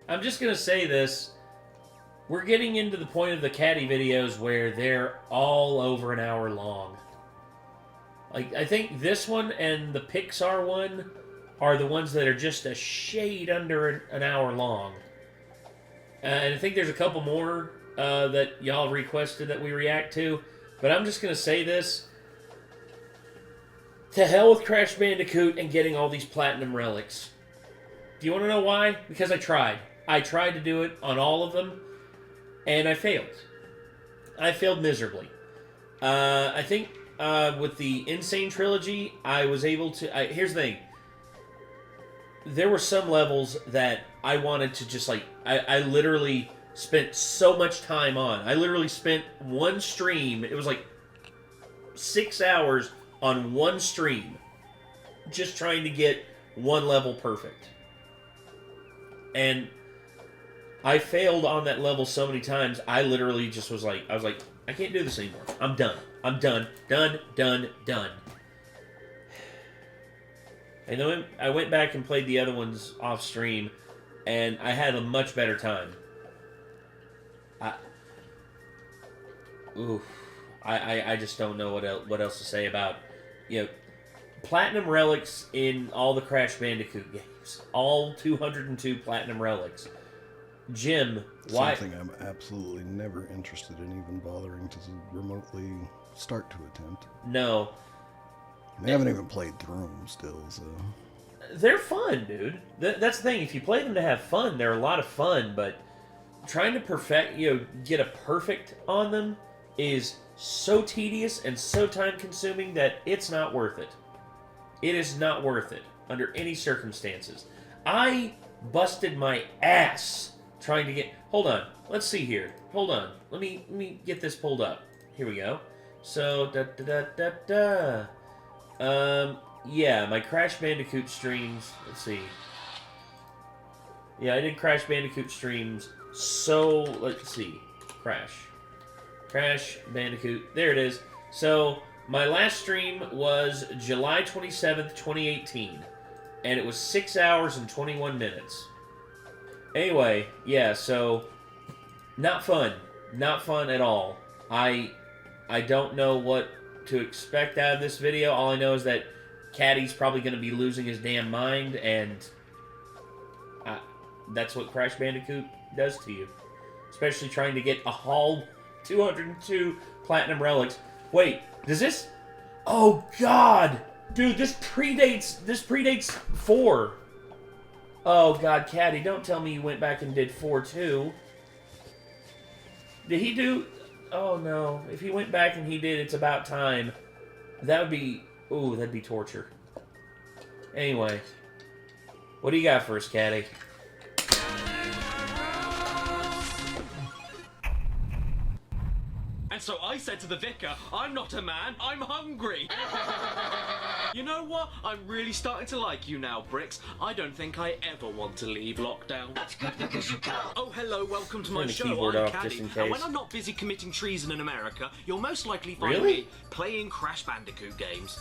I'm just going to say this. We're getting into the point of the Caddy videos where they're all over an hour long. Like, I think this one and the Pixar one are the ones that are just a shade under an hour long. And I think there's a couple more that y'all requested that we react to. But I'm just going to say this. To hell with Crash Bandicoot and getting all these platinum relics. Do you want to know why? Because I tried. I tried to do it on all of them, and I failed. I failed miserably. I think with the Insane Trilogy, I was able to... here's the thing. There were some levels that I wanted to just, like... I literally spent so much time on. I literally spent one stream. It was like 6 hours on one stream. Just trying to get one level perfect. And I failed on that level so many times, I literally just was like, I can't do this anymore. I'm done. I'm done. Done. And then I went back and played the other ones off stream, and I had a much better time. I just don't know what else to say about, Platinum Relics in all the Crash Bandicoot games. All 202 Platinum Relics. Jim, why... Something I'm absolutely never interested in even bothering to remotely start to attempt. No. I haven't even played through them still, so... They're fun, dude. That's the thing. If you play them to have fun, they're a lot of fun, but trying to perfect, get a perfect on them is so tedious and so time-consuming that it's not worth it. It is not worth it under any circumstances. I busted my ass trying to get... Hold on. Let's see here. Hold on. Let me get this pulled up. Here we go. So, yeah, my Crash Bandicoot streams. Let's see. Yeah, I did Crash Bandicoot streams. So, let's see. Crash Bandicoot. There it is. So... my last stream was July 27th, 2018, and it was 6 hours and 21 minutes. Anyway, yeah, so, not fun. Not fun at all. I don't know what to expect out of this video. All I know is that Caddy's probably going to be losing his damn mind, and that's what Crash Bandicoot does to you. Especially trying to get a whole 202 Platinum Relics. Wait, does this... Oh, God! Dude, this predates 4. Oh, God, Caddy, don't tell me you went back and did 4, too. Did he do... Oh, no. If he went back and he did It's About Time, that would be... Ooh, that'd be torture. Anyway. What do you got for us, Caddy? And so I said to the vicar, I'm not a man, I'm hungry. You know what? I'm really starting to like you now, Bricks. I don't think I ever want to leave lockdown. That's good because you can't. Oh, hello, welcome to my show. I'm Caddy. And when I'm not busy committing treason in America, you'll most likely find me playing Crash Bandicoot games.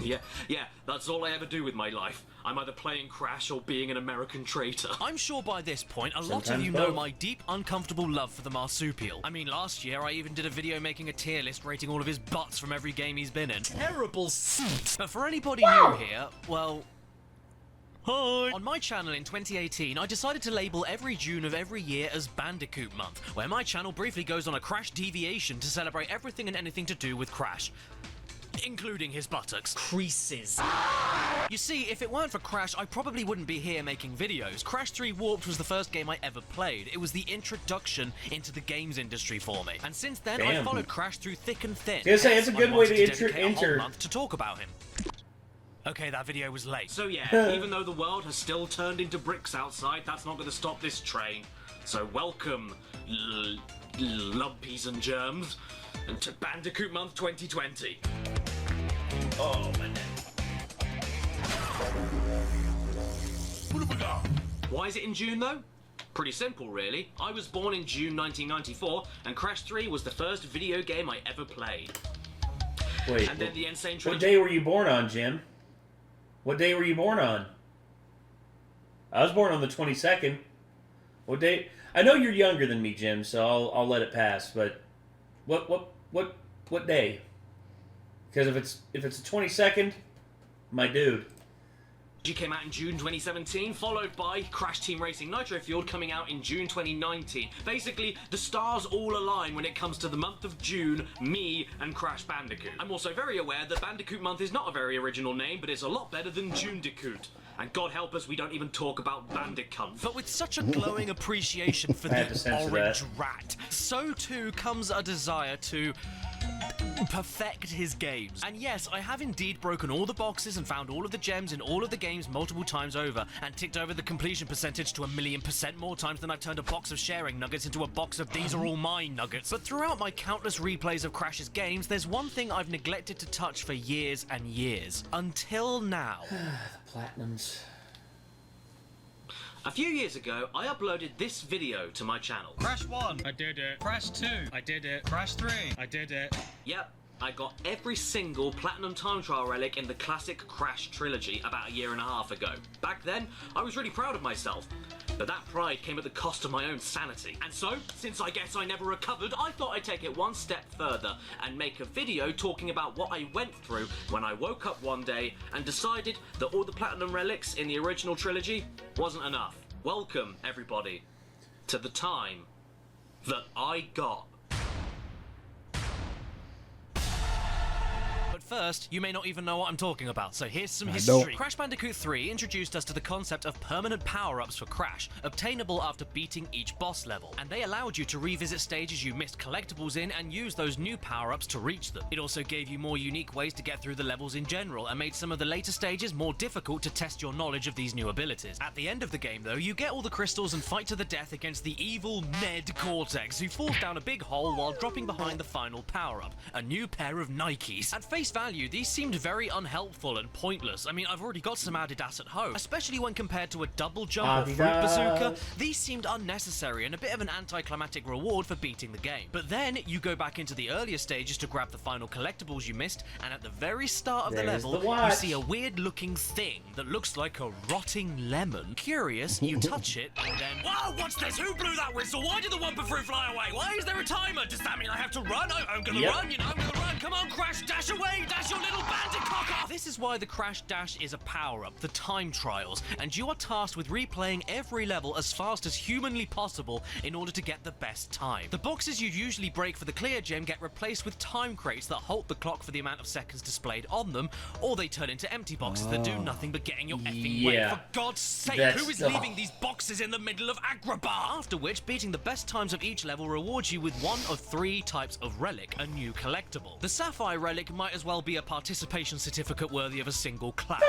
yeah, that's all I ever do with my life. I'm either playing Crash or being an American traitor. I'm sure by this point, a lot of you know my deep, uncomfortable love for the marsupial. I mean, last year I even did a video making a tier list rating all of his butts from every game he's been in. Terrible suit. But for anybody new here, well... Hi! On my channel in 2018, I decided to label every June of every year as Bandicoot Month, where my channel briefly goes on a Crash deviation to celebrate everything and anything to do with Crash. Including his buttocks. Creases. You see, if it weren't for Crash, I probably wouldn't be here making videos. Crash 3 Warped was the first game I ever played. It was the introduction into the games industry for me. And since then, I followed Crash through thick and thin. It's a good way to enter. Month to talk about him. Okay, that video was late. So yeah, even though the world has still turned into bricks outside, that's not going to stop this train. So welcome, lumpies and germs, and to Bandicoot Month 2020. Oh, my neck. Why is it in June, though? Pretty simple, really. I was born in June 1994, and Crash 3 was the first video game I ever played. Wait, and then the Insane Trilogy. What day were you born on, Jim? What day were you born on? I was born on the 22nd. What day? I know you're younger than me, Jim, so I'll let it pass. But what day? Because if it's the 22nd, my dude. She came out in June 2017, followed by Crash Team Racing Nitro Fueled coming out in June 2019. Basically, the stars all align when it comes to the month of June, me, and Crash Bandicoot. I'm also very aware that Bandicoot month is not a very original name, but it's a lot better than Junedicoot. And God help us, we don't even talk about Bandicunt. But with such a glowing appreciation for the orange rat, so too comes a desire to perfect his games. And yes, I have indeed broken all the boxes and found all of the gems in all of the games multiple times over, and ticked over the completion percentage to 1,000,000% more times than I've turned a box of sharing nuggets into a box of these are all mine nuggets. But throughout my countless replays of Crash's games, there's one thing I've neglected to touch for years and years. Until now. The Platinums. A few years ago, I uploaded this video to my channel. Crash 1, I did it. Crash 2, I did it. Crash 3, I did it. Yep, I got every single Platinum Time Trial relic in the classic Crash trilogy about a year and a half ago. Back then, I was really proud of myself. But that pride came at the cost of my own sanity. And so, since I guess I never recovered, I thought I'd take it one step further and make a video talking about what I went through when I woke up one day and decided that all the Platinum relics in the original trilogy wasn't enough. Welcome, everybody, to the time that I got. First, you may not even know what I'm talking about, so here's some history. Crash Bandicoot 3 introduced us to the concept of permanent power-ups for Crash, obtainable after beating each boss level, and they allowed you to revisit stages you missed collectibles in and use those new power-ups to reach them. It also gave you more unique ways to get through the levels in general, and made some of the later stages more difficult to test your knowledge of these new abilities. At the end of the game, though, you get all the crystals and fight to the death against the evil Ned Cortex, who falls down a big hole while dropping behind the final power-up, a new pair of Nikes. At face value, these seemed very unhelpful and pointless. I mean, I've already got some Adidas at home, especially when compared to a double jump or fruit bazooka. These seemed unnecessary and a bit of an anticlimactic reward for beating the game. But then you go back into the earlier stages to grab the final collectibles you missed, and at the very start of the level, you see a weird-looking thing that looks like a rotting lemon. Curious, you touch it, and then... Whoa, what's this? Who blew that whistle? Why did the Wumpa Fruit fly away? Why is there a timer? Does that mean I have to run? I'm gonna run, you know, I'm gonna run. Come on, Crash, dash away, dash your little Bandicoot off! This is why the Crash Dash is a power-up, the time trials, and you are tasked with replaying every level as fast as humanly possible in order to get the best time. The boxes you'd usually break for the clear gem get replaced with time crates that halt the clock for the amount of seconds displayed on them, or they turn into empty boxes that do nothing but get in your effing way. For God's sake, who is leaving these boxes in the middle of Agrabah? After which, beating the best times of each level rewards you with one of 3 types of relic, a new collectible. The Sapphire relic might as well be a participation certificate worthy of a single clap.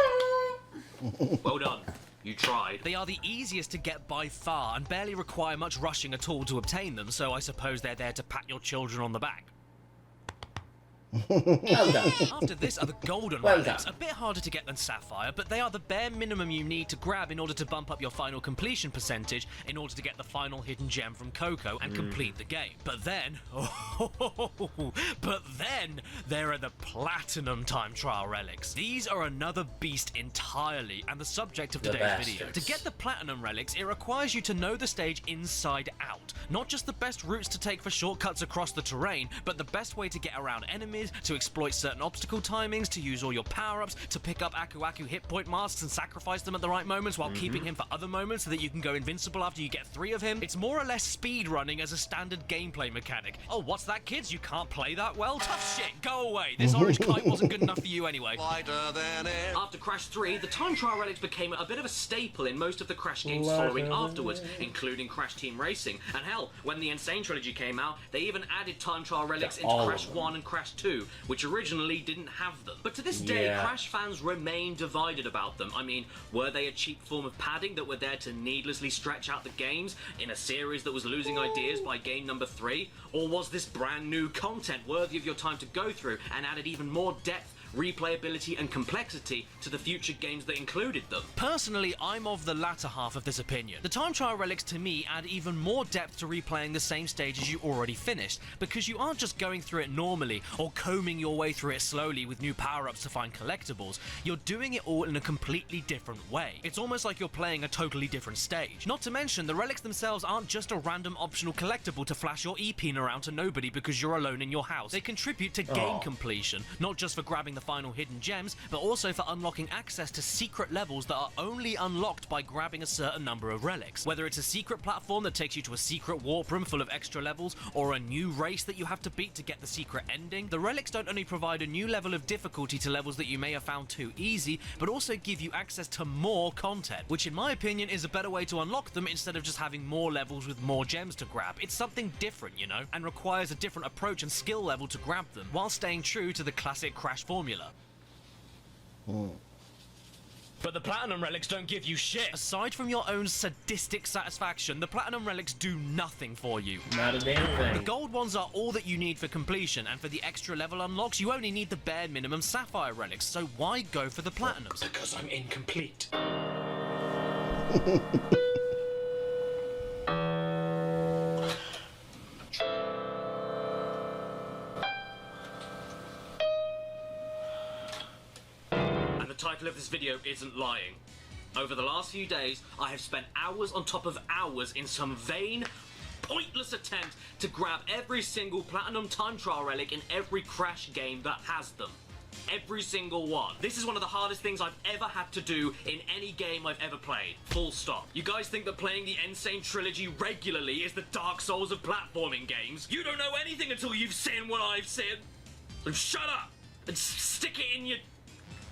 Well done. You tried. They are the easiest to get by far and barely require much rushing at all to obtain them, so I suppose they're there to pat your children on the back. Well done. After this are the golden relics, a bit harder to get than Sapphire, but they are the bare minimum you need to grab in order to bump up your final completion percentage in order to get the final hidden gem from Coco and complete the game. But then, there are the Platinum Time Trial relics. These are another beast entirely and the subject of today's video. To get the Platinum relics, it requires you to know the stage inside out. Not just the best routes to take for shortcuts across the terrain, but the best way to get around enemies, to exploit certain obstacle timings, to use all your power-ups, to pick up Aku Aku hit point masks and sacrifice them at the right moments while keeping him for other moments so that you can go invincible after you get 3 of him. It's more or less speed running as a standard gameplay mechanic. Oh, what's that, kids? You can't play that well? Tough shit, go away. This orange kite wasn't good enough for you anyway. After Crash 3, the Time Trial relics became a bit of a staple in most of the Crash games following afterwards, including Crash Team Racing. And hell, when the Insane Trilogy came out, they even added Time Trial relics into Crash 1 and Crash 2, which originally didn't have them. But to this day, Crash fans remain divided about them. I mean, were they a cheap form of padding that were there to needlessly stretch out the games in a series that was losing ideas by game number 3? Or was this brand new content worthy of your time to go through and added even more depth, replayability and complexity to the future games that included them. Personally, I'm of the latter half of this opinion. The time trial relics to me add even more depth to replaying the same stages you already finished, because you aren't just going through it normally or combing your way through it slowly with new power-ups to find collectibles. You're doing it all in a completely different way. It's almost like you're playing a totally different stage. Not to mention, the relics themselves aren't just a random optional collectible to flash your E-pin around to nobody because you're alone in your house. They contribute to game completion, not just for grabbing the final hidden gems, but also for unlocking access to secret levels that are only unlocked by grabbing a certain number of relics. Whether it's a secret platform that takes you to a secret warp room full of extra levels, or a new race that you have to beat to get the secret ending, the relics don't only provide a new level of difficulty to levels that you may have found too easy, but also give you access to more content, which in my opinion is a better way to unlock them instead of just having more levels with more gems to grab. It's something different, you know, and requires a different approach and skill level to grab them, while staying true to the classic Crash formula. But the Platinum Relics don't give you shit. Aside from your own sadistic satisfaction, the Platinum Relics do nothing for you. Not a damn thing. The gold ones are all that you need for completion, and for the extra level unlocks, you only need the bare minimum Sapphire Relics, so why go for the Platinums? Because I'm incomplete. The title of this video isn't lying. Over the last few days, I have spent hours on top of hours in some vain, pointless attempt to grab every single Platinum Time Trial Relic in every Crash game that has them. Every single one. This is one of the hardest things I've ever had to do in any game I've ever played. Full stop. You guys think that playing the Insane Trilogy regularly is the Dark Souls of platforming games? You don't know anything until you've seen what I've seen. And shut up! And stick it in your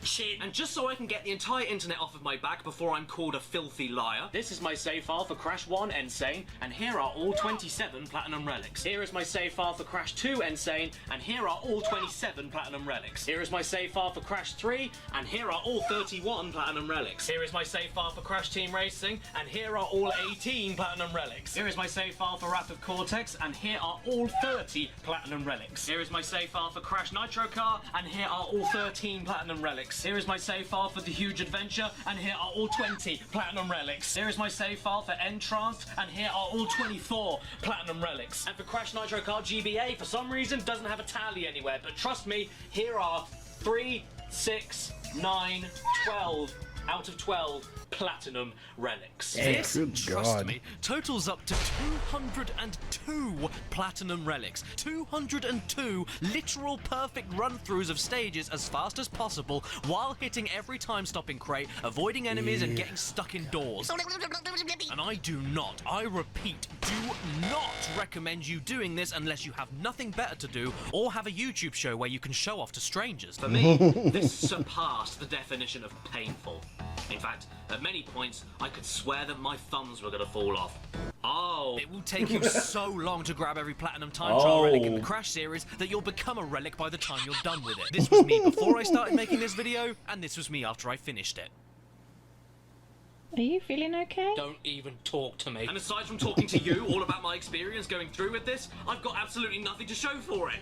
chin. And just so I can get the entire internet off of my back before I'm called a filthy liar, This is my save file for Crash 1 Insane, and here are all 27 Platinum Relics. Here is my save file for Crash 2 Insane, and here are all 27 Platinum Relics. Here is my save file for Crash 3, and here are all 31 Platinum Relics. Here is my save file for Crash Team Racing, and here are all 18 Platinum Relics. Here is my save file for Wrath of Cortex, and here are all 30 Platinum Relics. Here is my save file for Crash Nitro Car, and here are all 13 Platinum Relics. Here is my save file for The Huge Adventure, and here are all 20 Platinum Relics. Here is my save file for Entranced, and here are all 24 Platinum Relics. And for Crash Nitro Car GBA, for some reason, doesn't have a tally anywhere, but trust me, here are 3, 6, 9, 12 out of 12 Platinum Relics. This, Good trust God. me, totals up to 202 Platinum Relics. 202 literal perfect run-throughs of stages as fast as possible while hitting every time-stopping crate, avoiding enemies and getting stuck indoors. And I do not, I repeat, do not recommend you doing this unless you have nothing better to do or have a YouTube show where you can show off to strangers. For me, this surpassed the definition of painful. In fact, at many points, I could swear that my thumbs were going to fall off. Oh. It will take you so long to grab every Platinum Time Trial Relic in the Oh. Crash series that you'll become a relic by the time you're done with it. This was me before I started making this video, and this was me after I finished it. Are you feeling okay? Don't even talk to me. And aside from talking to you all about my experience going through with this, I've got absolutely nothing to show for it.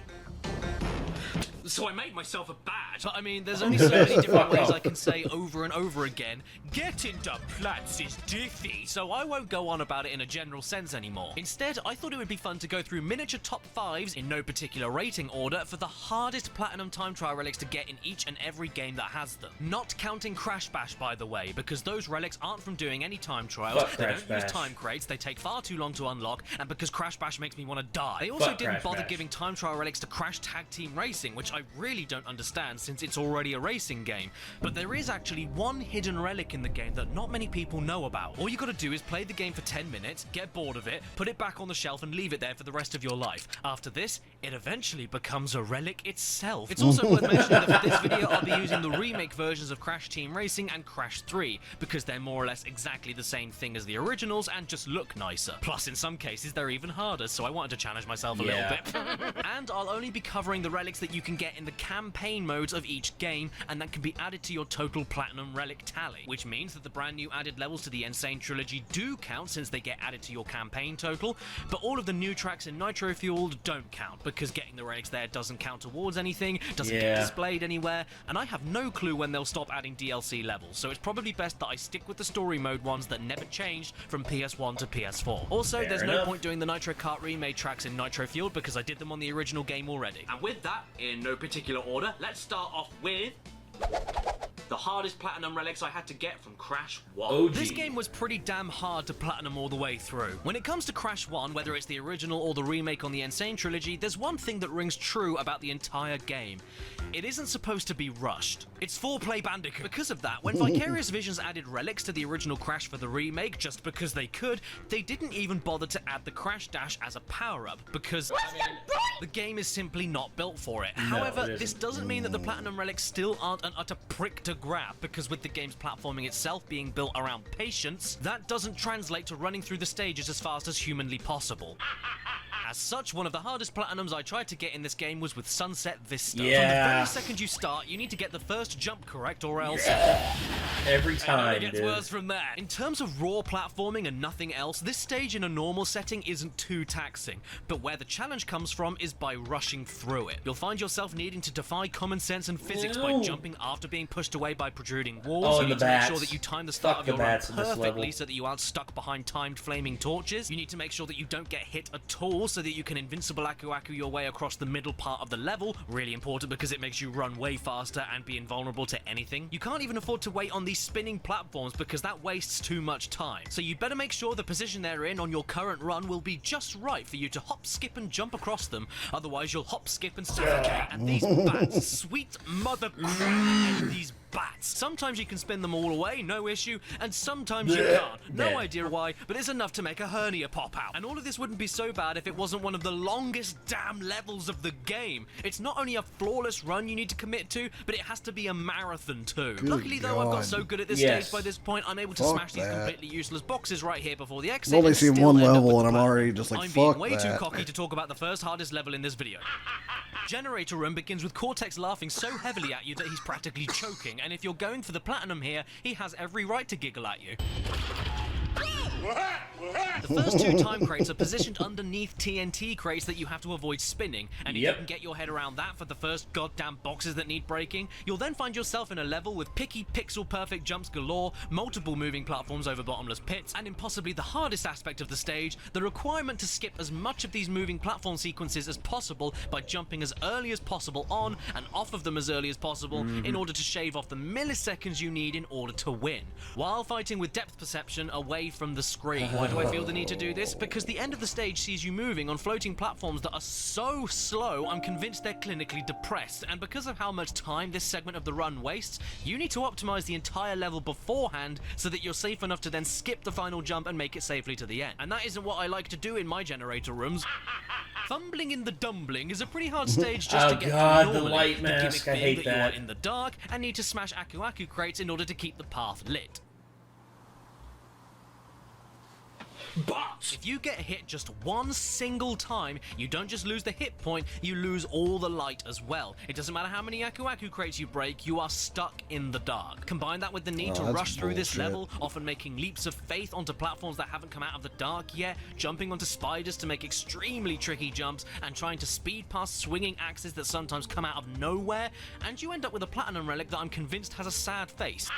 So I made myself a badge. But I mean, there's only so many different ways I can say over and over again, get into Platz is diffy, so I won't go on about it in a general sense anymore. Instead, I thought it would be fun to go through miniature top 5s in no particular rating order for the hardest Platinum Time Trial Relics to get in each and every game that has them. Not counting Crash Bash, by the way, because those relics aren't from doing any time trials, Fuck they Crash don't use Bash. time crates, they take far too long to unlock, and because Crash Bash makes me want to die. They also Fuck didn't Crash bother Bash. giving time trial relics to Crash Tag Team Racing, which I really don't understand since it's already a racing game. But there is actually one hidden relic in the game that not many people know about. All you gotta do is play the game for 10 minutes, get bored of it, put it back on the shelf and leave it there for the rest of your life. After this, it eventually becomes a relic itself. It's also worth mentioning that for this video I'll be using the remake versions of Crash Team Racing and Crash 3, because they're more or less exactly the same thing as the originals and just look nicer. Plus in some cases they're even harder, so I wanted to challenge myself a little bit. And I'll only be covering the relics that you can get in the campaign modes of each game, and that can be added to your total Platinum Relic tally, which means that the brand new added levels to the Insane Trilogy do count since they get added to your campaign total, but all of the new tracks in Nitro Fueled don't count, because getting the relics there doesn't count towards anything, doesn't get displayed anywhere, and I have no clue when they'll stop adding DLC levels, so it's probably best that I stick with the story mode ones that never changed from PS1 to PS4. Also, there's no point doing the Nitro Kart remade tracks in Nitro Fueled because I did them on the original game already. And with that, in no particular order, let's start off with the hardest Platinum Relics I had to get from Crash 1. OG. This game was pretty damn hard to platinum all the way through. When it comes to Crash 1, whether it's the original or the remake on the Insane Trilogy, there's one thing that rings true about the entire game. It isn't supposed to be rushed. It's 4-play Bandicoot. Because of that, when Vicarious Visions added relics to the original Crash for the remake, just because they could, they didn't even bother to add the Crash Dash as a power-up, because the game is simply not built for it. However, this doesn't mean that the Platinum Relics still aren't an utter prick to grab, because with the game's platforming itself being built around patience, that doesn't translate to running through the stages as fast as humanly possible. As such, one of the hardest platinums I tried to get in this game was with Sunset Vista. From the very second you start, you need to get the first jump correct or else... Every time, it gets dude. worse from there. In terms of raw platforming and nothing else, this stage in a normal setting isn't too taxing, but where the challenge comes from is by rushing through it. You'll find yourself needing to defy common sense and physics by jumping after being pushed away by protruding walls. You need to make sure that you time the start of your run perfectly so that you aren't stuck behind timed flaming torches. You need to make sure that you don't get hit at all so that you can invincible Aku your way across the middle part of the level. Really important because it makes you run way faster and be invulnerable to anything. You can't even afford to wait on these spinning platforms because that wastes too much time. So you'd better make sure the position they're in on your current run will be just right for you to hop, skip and jump across them. Otherwise you'll hop, skip and suffocate. And these bats, sweet mother crap, these bats. Sometimes you can spin them all away, no issue, and sometimes you can't. No idea why, but it's enough to make a hernia pop out. And all of this wouldn't be so bad if it wasn't one of the longest damn levels of the game. It's not only a flawless run you need to commit to, but it has to be a marathon too. Luckily though, I've got so good at this stage by this point, I'm able to smash these completely useless boxes right here before the exit. I've only seen one level and I'm already just like, fuck I'm being way too cocky to talk about the first hardest level in this video. Generator Room begins with Cortex laughing so heavily at you that he's practically choking, and if you're going for the platinum here, he has every right to giggle at you. The first two time crates are positioned underneath TNT crates that you have to avoid spinning, and if you can get your head around that for the first goddamn boxes that need breaking, you'll then find yourself in a level with picky pixel perfect jumps galore, multiple moving platforms over bottomless pits, and in possibly the hardest aspect of the stage, the requirement to skip as much of these moving platform sequences as possible by jumping as early as possible on and off of them as early as possible in order to shave off the milliseconds you need in order to win, while fighting with depth perception away from the screen. Why do I feel the need to do this? Because the end of the stage sees you moving on floating platforms that are so slow, I'm convinced they're clinically depressed, and because of how much time this segment of the run wastes, you need to optimize the entire level beforehand so that you're safe enough to then skip the final jump and make it safely to the end. And that isn't what I like to do in my generator rooms. Fumbling in the Dumbling is a pretty hard stage just to get through normally. The light mask, I hate that. You are in the dark and need to smash Aku crates in order to keep the path lit. But if you get hit just one single time, you don't just lose the hit point, you lose all the light as well. It doesn't matter how many Aku crates you break, you are stuck in the dark. Combine that with the need to rush through this level, often making leaps of faith onto platforms that haven't come out of the dark yet, jumping onto spiders to make extremely tricky jumps, and trying to speed past swinging axes that sometimes come out of nowhere, and you end up with a platinum relic that I'm convinced has a sad face.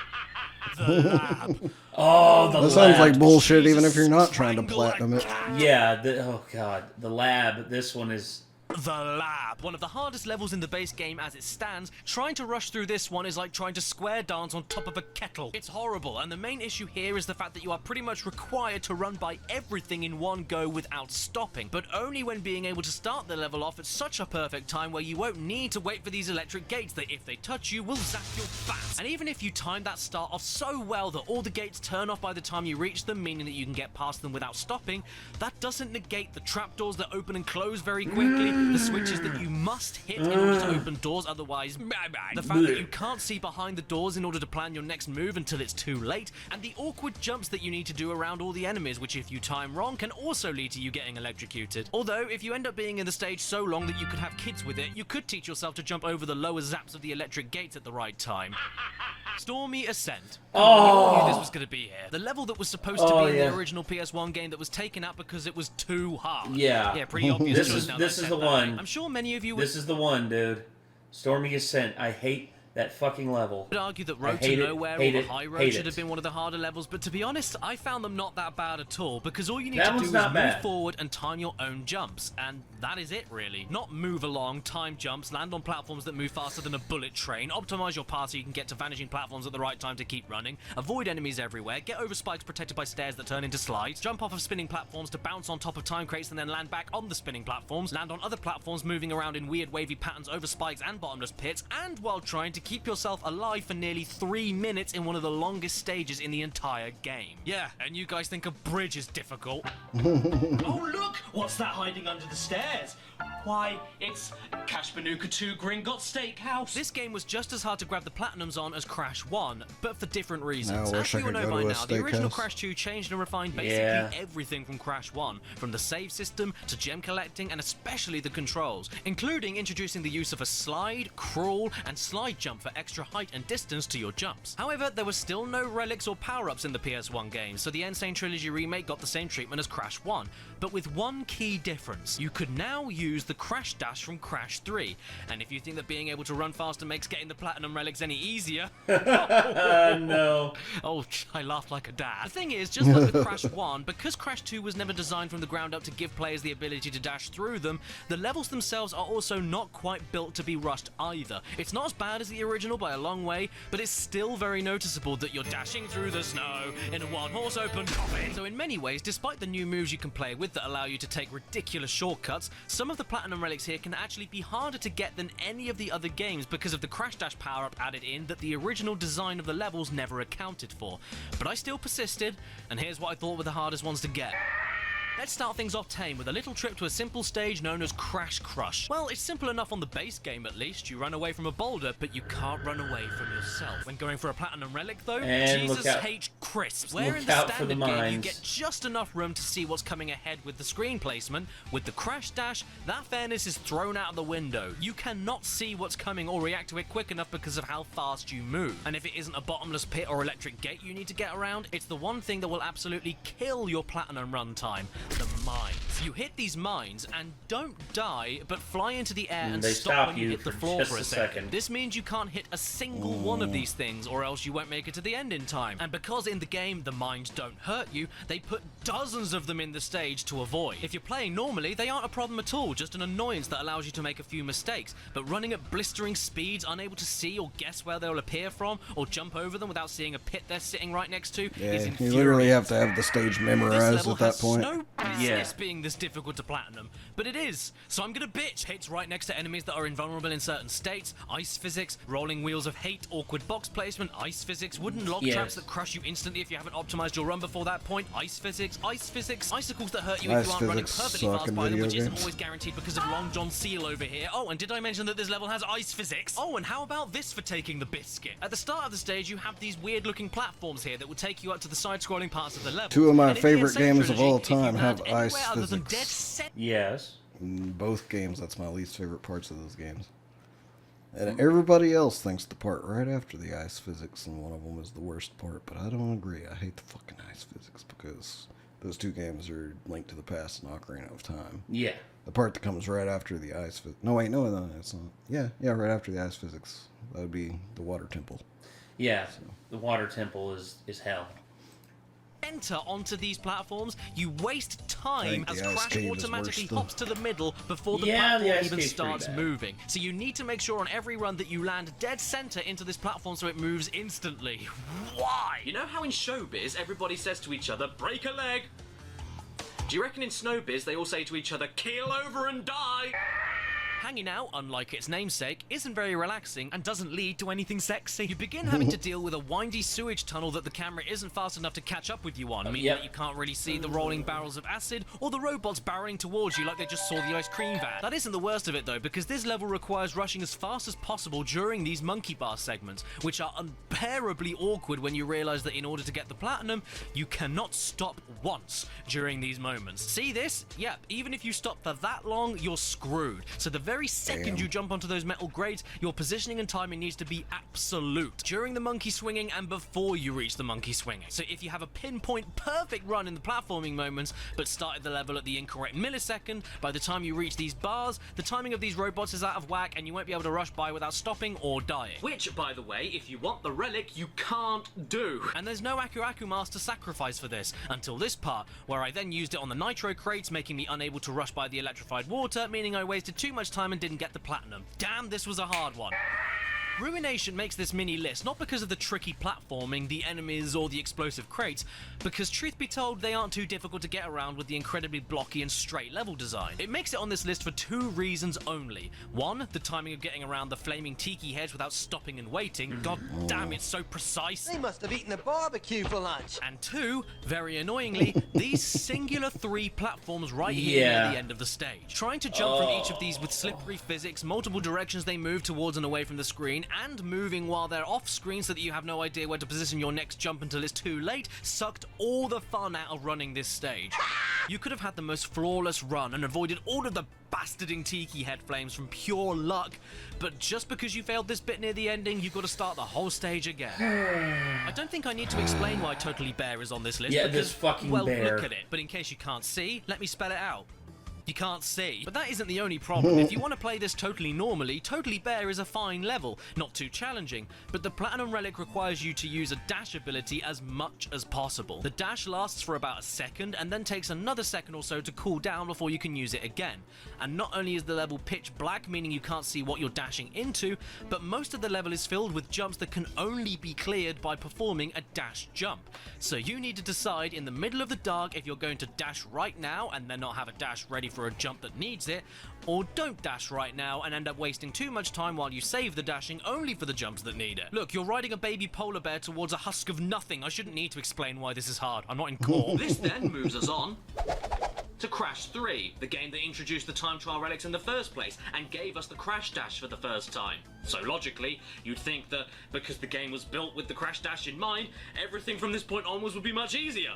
The lab. Oh, the lab. That sounds like bullshit even if you're not trying to platinum it. Yeah, oh god, the lab, this one is... The lab. One of the hardest levels in the base game as it stands. Trying to rush through this one is like trying to square dance on top of a kettle. It's horrible, and the main issue here is the fact that you are pretty much required to run by everything in one go without stopping, but only when being able to start the level off at such a perfect time where you won't need to wait for these electric gates that if they touch you will zap your bats. And even if you time that start off so well that all the gates turn off by the time you reach them, meaning that you can get past them without stopping, that doesn't negate the trapdoors that open and close very quickly, the switches that you must hit in order to open doors, otherwise the fact that you can't see behind the doors in order to plan your next move until it's too late, and the awkward jumps that you need to do around all the enemies, which if you time wrong can also lead to you getting electrocuted. Although, if you end up being in the stage so long that you could have kids with it, you could teach yourself to jump over the lower zaps of the electric gates at the right time. Stormy Ascent. Oh! I knew this was going to be here. The level that was supposed to be in the original PS1 game that was taken out because it was too hard. Yeah. Pretty obvious. This is the one. I'm sure many of you This is the one, dude. Stormy Ascent. I hate that fucking level. I would argue that Road to Nowhere or the High Road should have been one of the harder levels, but to be honest, I found them not that bad at all, because all you need to do is move forward and time your own jumps, and that is it, really. Not move along, time jumps, land on platforms that move faster than a bullet train, optimize your path so you can get to vanishing platforms at the right time to keep running, avoid enemies everywhere, get over spikes protected by stairs that turn into slides, jump off of spinning platforms to bounce on top of time crates and then land back on the spinning platforms, land on other platforms moving around in weird wavy patterns over spikes and bottomless pits, and while trying to keep yourself alive for nearly 3 minutes in one of the longest stages in the entire game. Yeah, and you guys think a bridge is difficult? Oh look! What's that hiding under the stairs? Why, it's Cash Banuka 2 Gringotts Steakhouse. This game was just as hard to grab the platinums on as Crash 1, but for different reasons. Now, As we all know by now, the original Crash 2 changed and refined basically everything from Crash 1, from the save system to gem collecting and especially the controls, including introducing the use of a slide, crawl, and slide jump for extra height and distance to your jumps. However, there were still no relics or power-ups in the PS1 game, so the Insane Trilogy remake got the same treatment as Crash 1, but with one key difference. You could now use the Crash Dash from Crash 3, and if you think that being able to run faster makes getting the Platinum Relics any easier... no. Oh, I laughed like a dad. The thing is, just like with Crash 1, because Crash 2 was never designed from the ground up to give players the ability to dash through them, the levels themselves are also not quite built to be rushed either. It's not as bad as the original by a long way, but it's still very noticeable that you're dashing through the snow in a one-horse open coffin. So in many ways, despite the new moves you can play with that allow you to take ridiculous shortcuts, some of the Platinum Relics here can actually be harder to get than any of the other games because of the Crash Dash power-up added in that the original design of the levels never accounted for. But I still persisted, and here's what I thought were the hardest ones to get. Let's start things off tame with a little trip to a simple stage known as Crash Crush. Well, it's simple enough on the base game at least. You run away from a boulder, but you can't run away from yourself. When going for a Platinum Relic though, and Jesus H. Crisp. Where in the standard game you get just enough room to see what's coming ahead with the screen placement, with the Crash Dash, that fairness is thrown out of the window. You cannot see what's coming or react to it quick enough because of how fast you move. And if it isn't a bottomless pit or electric gate you need to get around, it's the one thing that will absolutely kill your Platinum run time. The mines. You hit these mines and don't die, but fly into the air and stop when you hit the floor for a second. This means you can't hit a single one of these things, or else you won't make it to the end in time. And because in the game the mines don't hurt you, they put dozens of them in the stage to avoid. If you're playing normally, they aren't a problem at all, just an annoyance that allows you to make a few mistakes. But running at blistering speeds, unable to see or guess where they'll appear from, or jump over them without seeing a pit they're sitting right next to, is infuriating. You literally have to have the stage memorized at that point. No business being this difficult to platinum, but it is, so I'm gonna bitch. Hits right next to enemies that are invulnerable in certain states, ice physics, rolling wheels of hate, awkward box placement, ice physics, wooden log traps that crush you instantly if you haven't optimized your run before that point, ice physics, icicles that hurt you if you aren't running perfectly fast by them, which isn't always guaranteed because of Long John Seal over here. Oh, and did I mention that this level has ice physics? Oh, and how about this for taking the biscuit? At the start of the stage, you have these weird looking platforms here that will take you up to the side-scrolling parts of the level. Two of my favorite games of all time have ice physics. Yes. In both games, that's my least favorite parts of those games. And everybody else thinks the part right after the ice physics and one of them is the worst part, but I don't agree. I hate the fucking ice physics because those two games are linked to the past and Ocarina of Time. Yeah. The part that comes right after the ice physics. No, wait, no, it's not. Yeah, right after the ice physics. That would be the water temple. Yeah, so. The water temple is hell. Enter onto these platforms, you waste time as Crash automatically hops to the middle before the platform even starts moving. So you need to make sure on every run that you land dead center into this platform so it moves instantly. Why? You know how in showbiz everybody says to each other, break a leg? Do you reckon in snowbiz they all say to each other, keel over and die? Hanging out, unlike its namesake, isn't very relaxing and doesn't lead to anything sexy. You begin having to deal with a windy sewage tunnel that the camera isn't fast enough to catch up with you on, meaning that you can't really see the rolling barrels of acid or the robots barreling towards you like they just saw the ice cream van. That isn't the worst of it though, because this level requires rushing as fast as possible during these monkey bar segments, which are unbearably awkward when you realize that in order to get the platinum, you cannot stop once during these moments. See this? Yep, even if you stop for that long, you're screwed. So the very second you jump onto those metal grates, your positioning and timing needs to be absolute during the monkey swinging and before you reach the monkey swinging. So if you have a pinpoint perfect run in the platforming moments, but started the level at the incorrect millisecond, by the time you reach these bars, the timing of these robots is out of whack and you won't be able to rush by without stopping or dying. Which, by the way, if you want the relic, you can't do. And there's no Aku Master sacrifice for this, until this part, where I then used it on the nitro crates, making me unable to rush by the electrified water, meaning I wasted too much time and didn't get the platinum. Damn, this was a hard one. Ruination makes this mini list not because of the tricky platforming, the enemies, or the explosive crates, because truth be told, they aren't too difficult to get around with the incredibly blocky and straight level design. It makes it on this list for two reasons only. One, the timing of getting around the flaming tiki heads without stopping and waiting. God damn, it's so precise. They must have eaten a barbecue for lunch. And two, very annoyingly, these singular 3 platforms right here near the end of the stage. Trying to jump from each of these with slippery physics, multiple directions they move towards and away from the screen, and moving while they're off screen so that you have no idea where to position your next jump until it's too late, sucked all the fun out of running this stage. You could have had the most flawless run and avoided all of the bastarding tiki head flames from pure luck, but just because you failed this bit near the ending, you've got to start the whole stage again. I don't think I need to explain why Totally Bear is on this list, because, this fucking well, bear. look at it. But in case you can't see, let me spell it out. You can't see. But that isn't the only problem. If you want to play this totally normally, Totally Bear is a fine level, not too challenging, but the Platinum Relic requires you to use a dash ability as much as possible. The dash lasts for about a second, and then takes another second or so to cool down before you can use it again. And not only is the level pitch black, meaning you can't see what you're dashing into, but most of the level is filled with jumps that can only be cleared by performing a dash jump. So you need to decide in the middle of the dark if you're going to dash right now and then not have a dash ready for a jump that needs it, or don't dash right now and end up wasting too much time while you save the dashing only for the jumps that need it. Look, you're riding a baby polar bear towards a husk of nothing. I shouldn't need to explain why this is hard. I'm not in core. This then moves us on to Crash 3, the game that introduced the time trial relics in the first place and gave us the Crash Dash for the first time. So logically, you'd think that because the game was built with the Crash Dash in mind, everything from this point onwards would be much easier.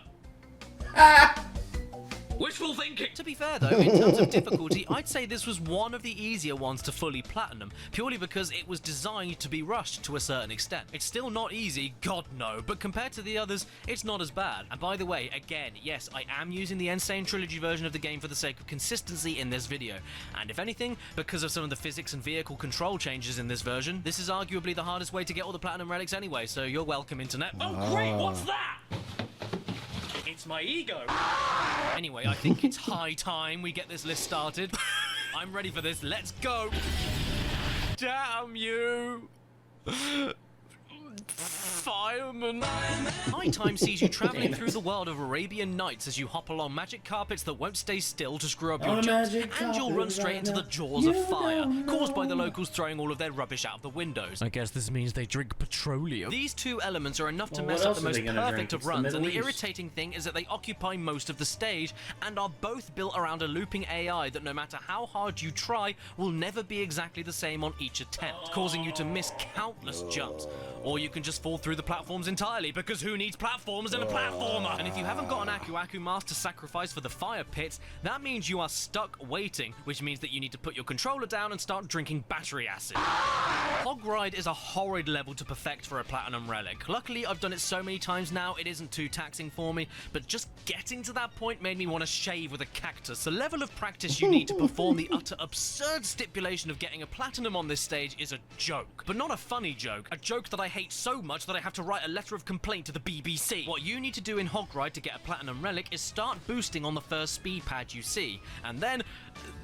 Wishful thinking! To be fair though, in terms of difficulty, I'd say this was one of the easier ones to fully platinum, purely because it was designed to be rushed to a certain extent. It's still not easy, God no, but compared to the others, it's not as bad. And by the way, again, yes, I am using the Insane Trilogy version of the game for the sake of consistency in this video. And if anything, because of some of the physics and vehicle control changes in this version, this is arguably the hardest way to get all the platinum relics anyway, so you're welcome, internet. Oh great, what's that? It's my ego. Anyway, I think it's high time we get this list started. I'm ready for this, let's go! Damn you! Fireman. High time sees you travelling through the world of Arabian Nights as you hop along magic carpets that won't stay still to screw up your jumps, and you'll run straight into the jaws of fire, caused by the locals throwing all of their rubbish out of the windows. I guess this means they drink petroleum. These two elements are enough to mess up the most perfect of runs, and the irritating thing is that they occupy most of the stage, and are both built around a looping AI that no matter how hard you try, will never be exactly the same on each attempt, causing you to miss countless jumps. Or you can just fall through the platforms entirely, because who needs platforms in a platformer? And if you haven't got an Aku Master sacrifice for the fire pits, that means you are stuck waiting, which means that you need to put your controller down and start drinking battery acid. Hog Ride is a horrid level to perfect for a platinum relic. Luckily, I've done it so many times now, it isn't too taxing for me, but just getting to that point made me want to shave with a cactus. The level of practice you need to perform the utter absurd stipulation of getting a platinum on this stage is a joke. But not a funny joke, a joke that I hate so much that I have to write a letter of complaint to the BBC. What you need to do in Hog Ride to get a platinum relic is start boosting on the first speed pad you see, and then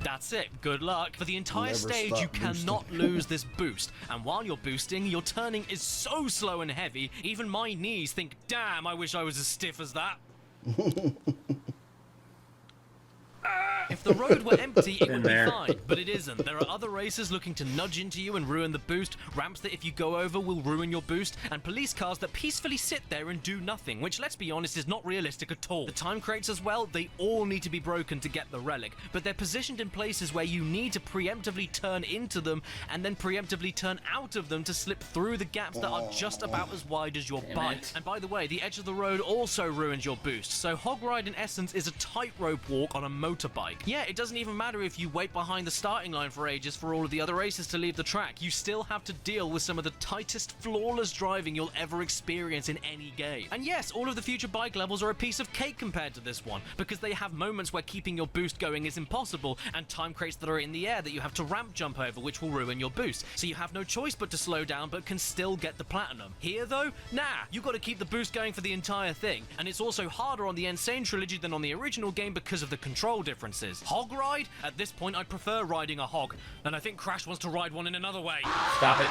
that's it, good luck. For the entire stage you cannot lose this boost, and while you're boosting, your turning is so slow and heavy, even my knees think, damn, I wish I was as stiff as that. If the road were empty, it would be there. fine, but it isn't. There are other racers looking to nudge into you and ruin the boost, ramps that if you go over will ruin your boost, and police cars that peacefully sit there and do nothing, which, let's be honest, is not realistic at all. The time crates as well, they all need to be broken to get the relic, but they're positioned in places where you need to preemptively turn into them and then preemptively turn out of them to slip through the gaps that are just about as wide as your bike. And by the way, the edge of the road also ruins your boost, so Hog Ride in essence is a tightrope walk on a motorbike. Yeah, it doesn't even matter if you wait behind the starting line for ages for all of the other racers to leave the track. You still have to deal with some of the tightest, flawless driving you'll ever experience in any game. And yes, all of the future bike levels are a piece of cake compared to this one, because they have moments where keeping your boost going is impossible, and time crates that are in the air that you have to ramp jump over, which will ruin your boost. So you have no choice but to slow down, but can still get the platinum. Here though, nah, you got to keep the boost going for the entire thing, and it's also harder on the Insane trilogy than on the original game because of the control differences. Hog Ride? At this point, I prefer riding a hog, and I think Crash wants to ride one in another way. Stop it.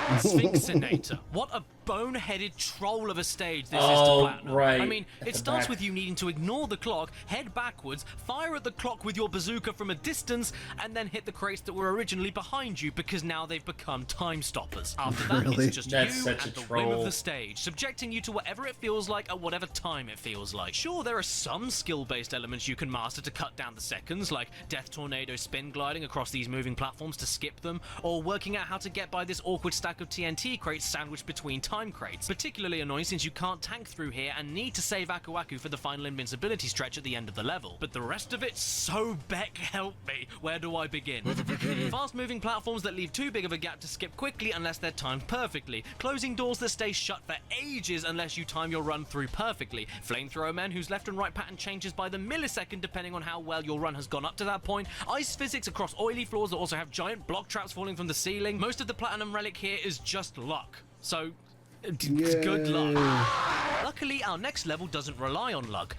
Sphinxinator. What a boneheaded troll of a stage this is to Oh, platinum. right. I mean, At it the starts back. with you needing to ignore the clock, head backwards, fire at the clock with your bazooka from a distance, and then hit the crates that were originally behind you because now they've become time stoppers. After that, Really? it's just That's you such and a the whim of troll. the stage, subjecting you to whatever it feels like at whatever time it feels like. Sure, there are some skill-based elements you can master to cut down the seconds, like Death Tornado spin gliding across these moving platforms to skip them, or working out how to get by this awkward stack of TNT crates sandwiched between time crates. Particularly annoying since you can't tank through here and need to save Aku Aku for the final invincibility stretch at the end of the level. But the rest of it, so Beck help me. Where do I begin? Fast-moving platforms that leave too big of a gap to skip quickly unless they're timed perfectly. Closing doors that stay shut for ages unless you time your run through perfectly. Flamethrower men whose left and right pattern changes by the millisecond depending on how well your run has gone up to that point. Ice physics across oily floors that also have giant block traps falling from the ceiling. Most of the platinum relic here is just luck. So, good luck. Luckily, our next level doesn't rely on luck,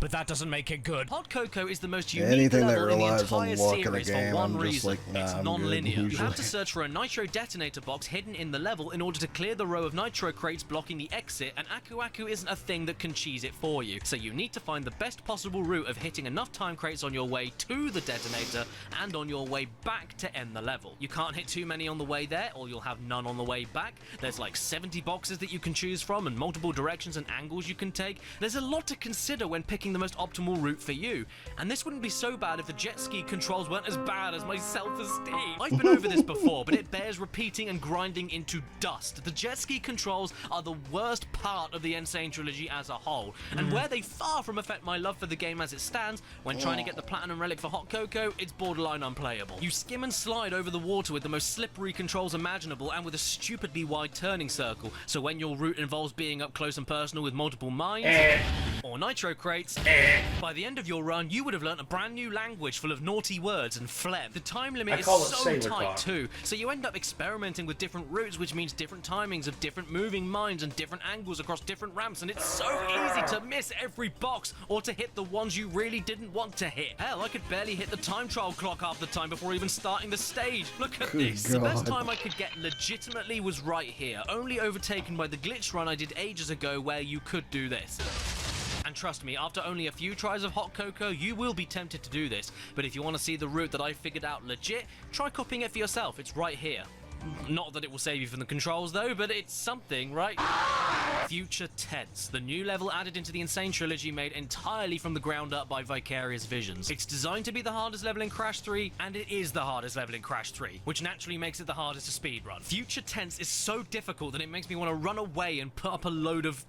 but that doesn't make it good. Hot Cocoa is the most unique Anything that level in the relies on entire luck in a series game, for one I'm just reason. like, nah, It's I'm non-linear. good, You have to usually. search for a nitro detonator box hidden in the level in order to clear the row of nitro crates blocking the exit, and Aku Aku isn't a thing that can cheese it for you. So you need to find the best possible route of hitting enough time crates on your way to the detonator and on your way back to end the level. You can't hit too many on the way there, or you'll have none on the way back. There's like 70 boxes that you can choose from, and multiple directions and angles you can take. There's a lot to consider when picking the most optimal route for you, and this wouldn't be so bad if the jet ski controls weren't as bad as my self-esteem. I've been over this before, but it bears repeating and grinding into dust. The jet ski controls are the worst part of the Insane trilogy as a whole, and where they far from affect my love for the game as it stands, when trying to get the platinum relic for Hot Cocoa, it's borderline unplayable. You skim and slide over the water with the most slippery controls imaginable and with a stupidly wide turning circle, so when your route involves being up close and personal with multiple mines or nitro crates, by the end of your run you would have learnt a brand new language full of naughty words and phlegm. The time limit is call it so sailor tight talk. too, so you end up experimenting with different routes, which means different timings of different moving mines and different angles across different ramps, and it's so easy to miss every box or to hit the ones you really didn't want to hit. Hell, I could barely hit the time trial clock half the time before even starting the stage. Look at this. The best God. time I could get legitimately was right here, only overtaken by the glitch run I did ages ago where you could do this. And trust me, after only a few tries of Hot Cocoa, you will be tempted to do this. But if you want to see the route that I figured out legit, try copying it for yourself. It's right here. Not that it will save you from the controls though, but it's something, right? Future Tense, the new level added into the Insane trilogy made entirely from the ground up by Vicarious Visions. It's designed to be the hardest level in Crash 3, and it is the hardest level in Crash 3, which naturally makes it the hardest to speedrun. Future Tense is so difficult that it makes me want to run away and put up a load of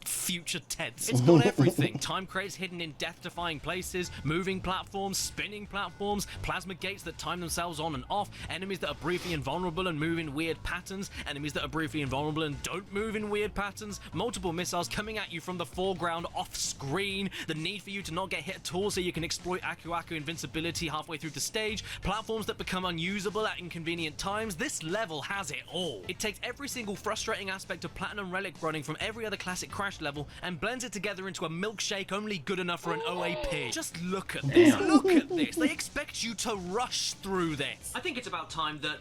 future tense. It's got everything. Time crates hidden in death-defying places, moving platforms, spinning platforms, plasma gates that time themselves on and off, enemies that are briefly invulnerable and move in weird patterns, enemies that are briefly invulnerable and don't move in weird patterns, multiple missiles coming at you from the foreground off-screen, the need for you to not get hit at all so you can exploit Aku Aku invincibility halfway through the stage, platforms that become unusable at inconvenient times. This level has it all. It takes every single frustrating aspect of Platinum Relic running from every other classic Crash level and blends it together into a milkshake only good enough for an OAP. Just look at this. Look at this. They expect you to rush through this. I think it's about time that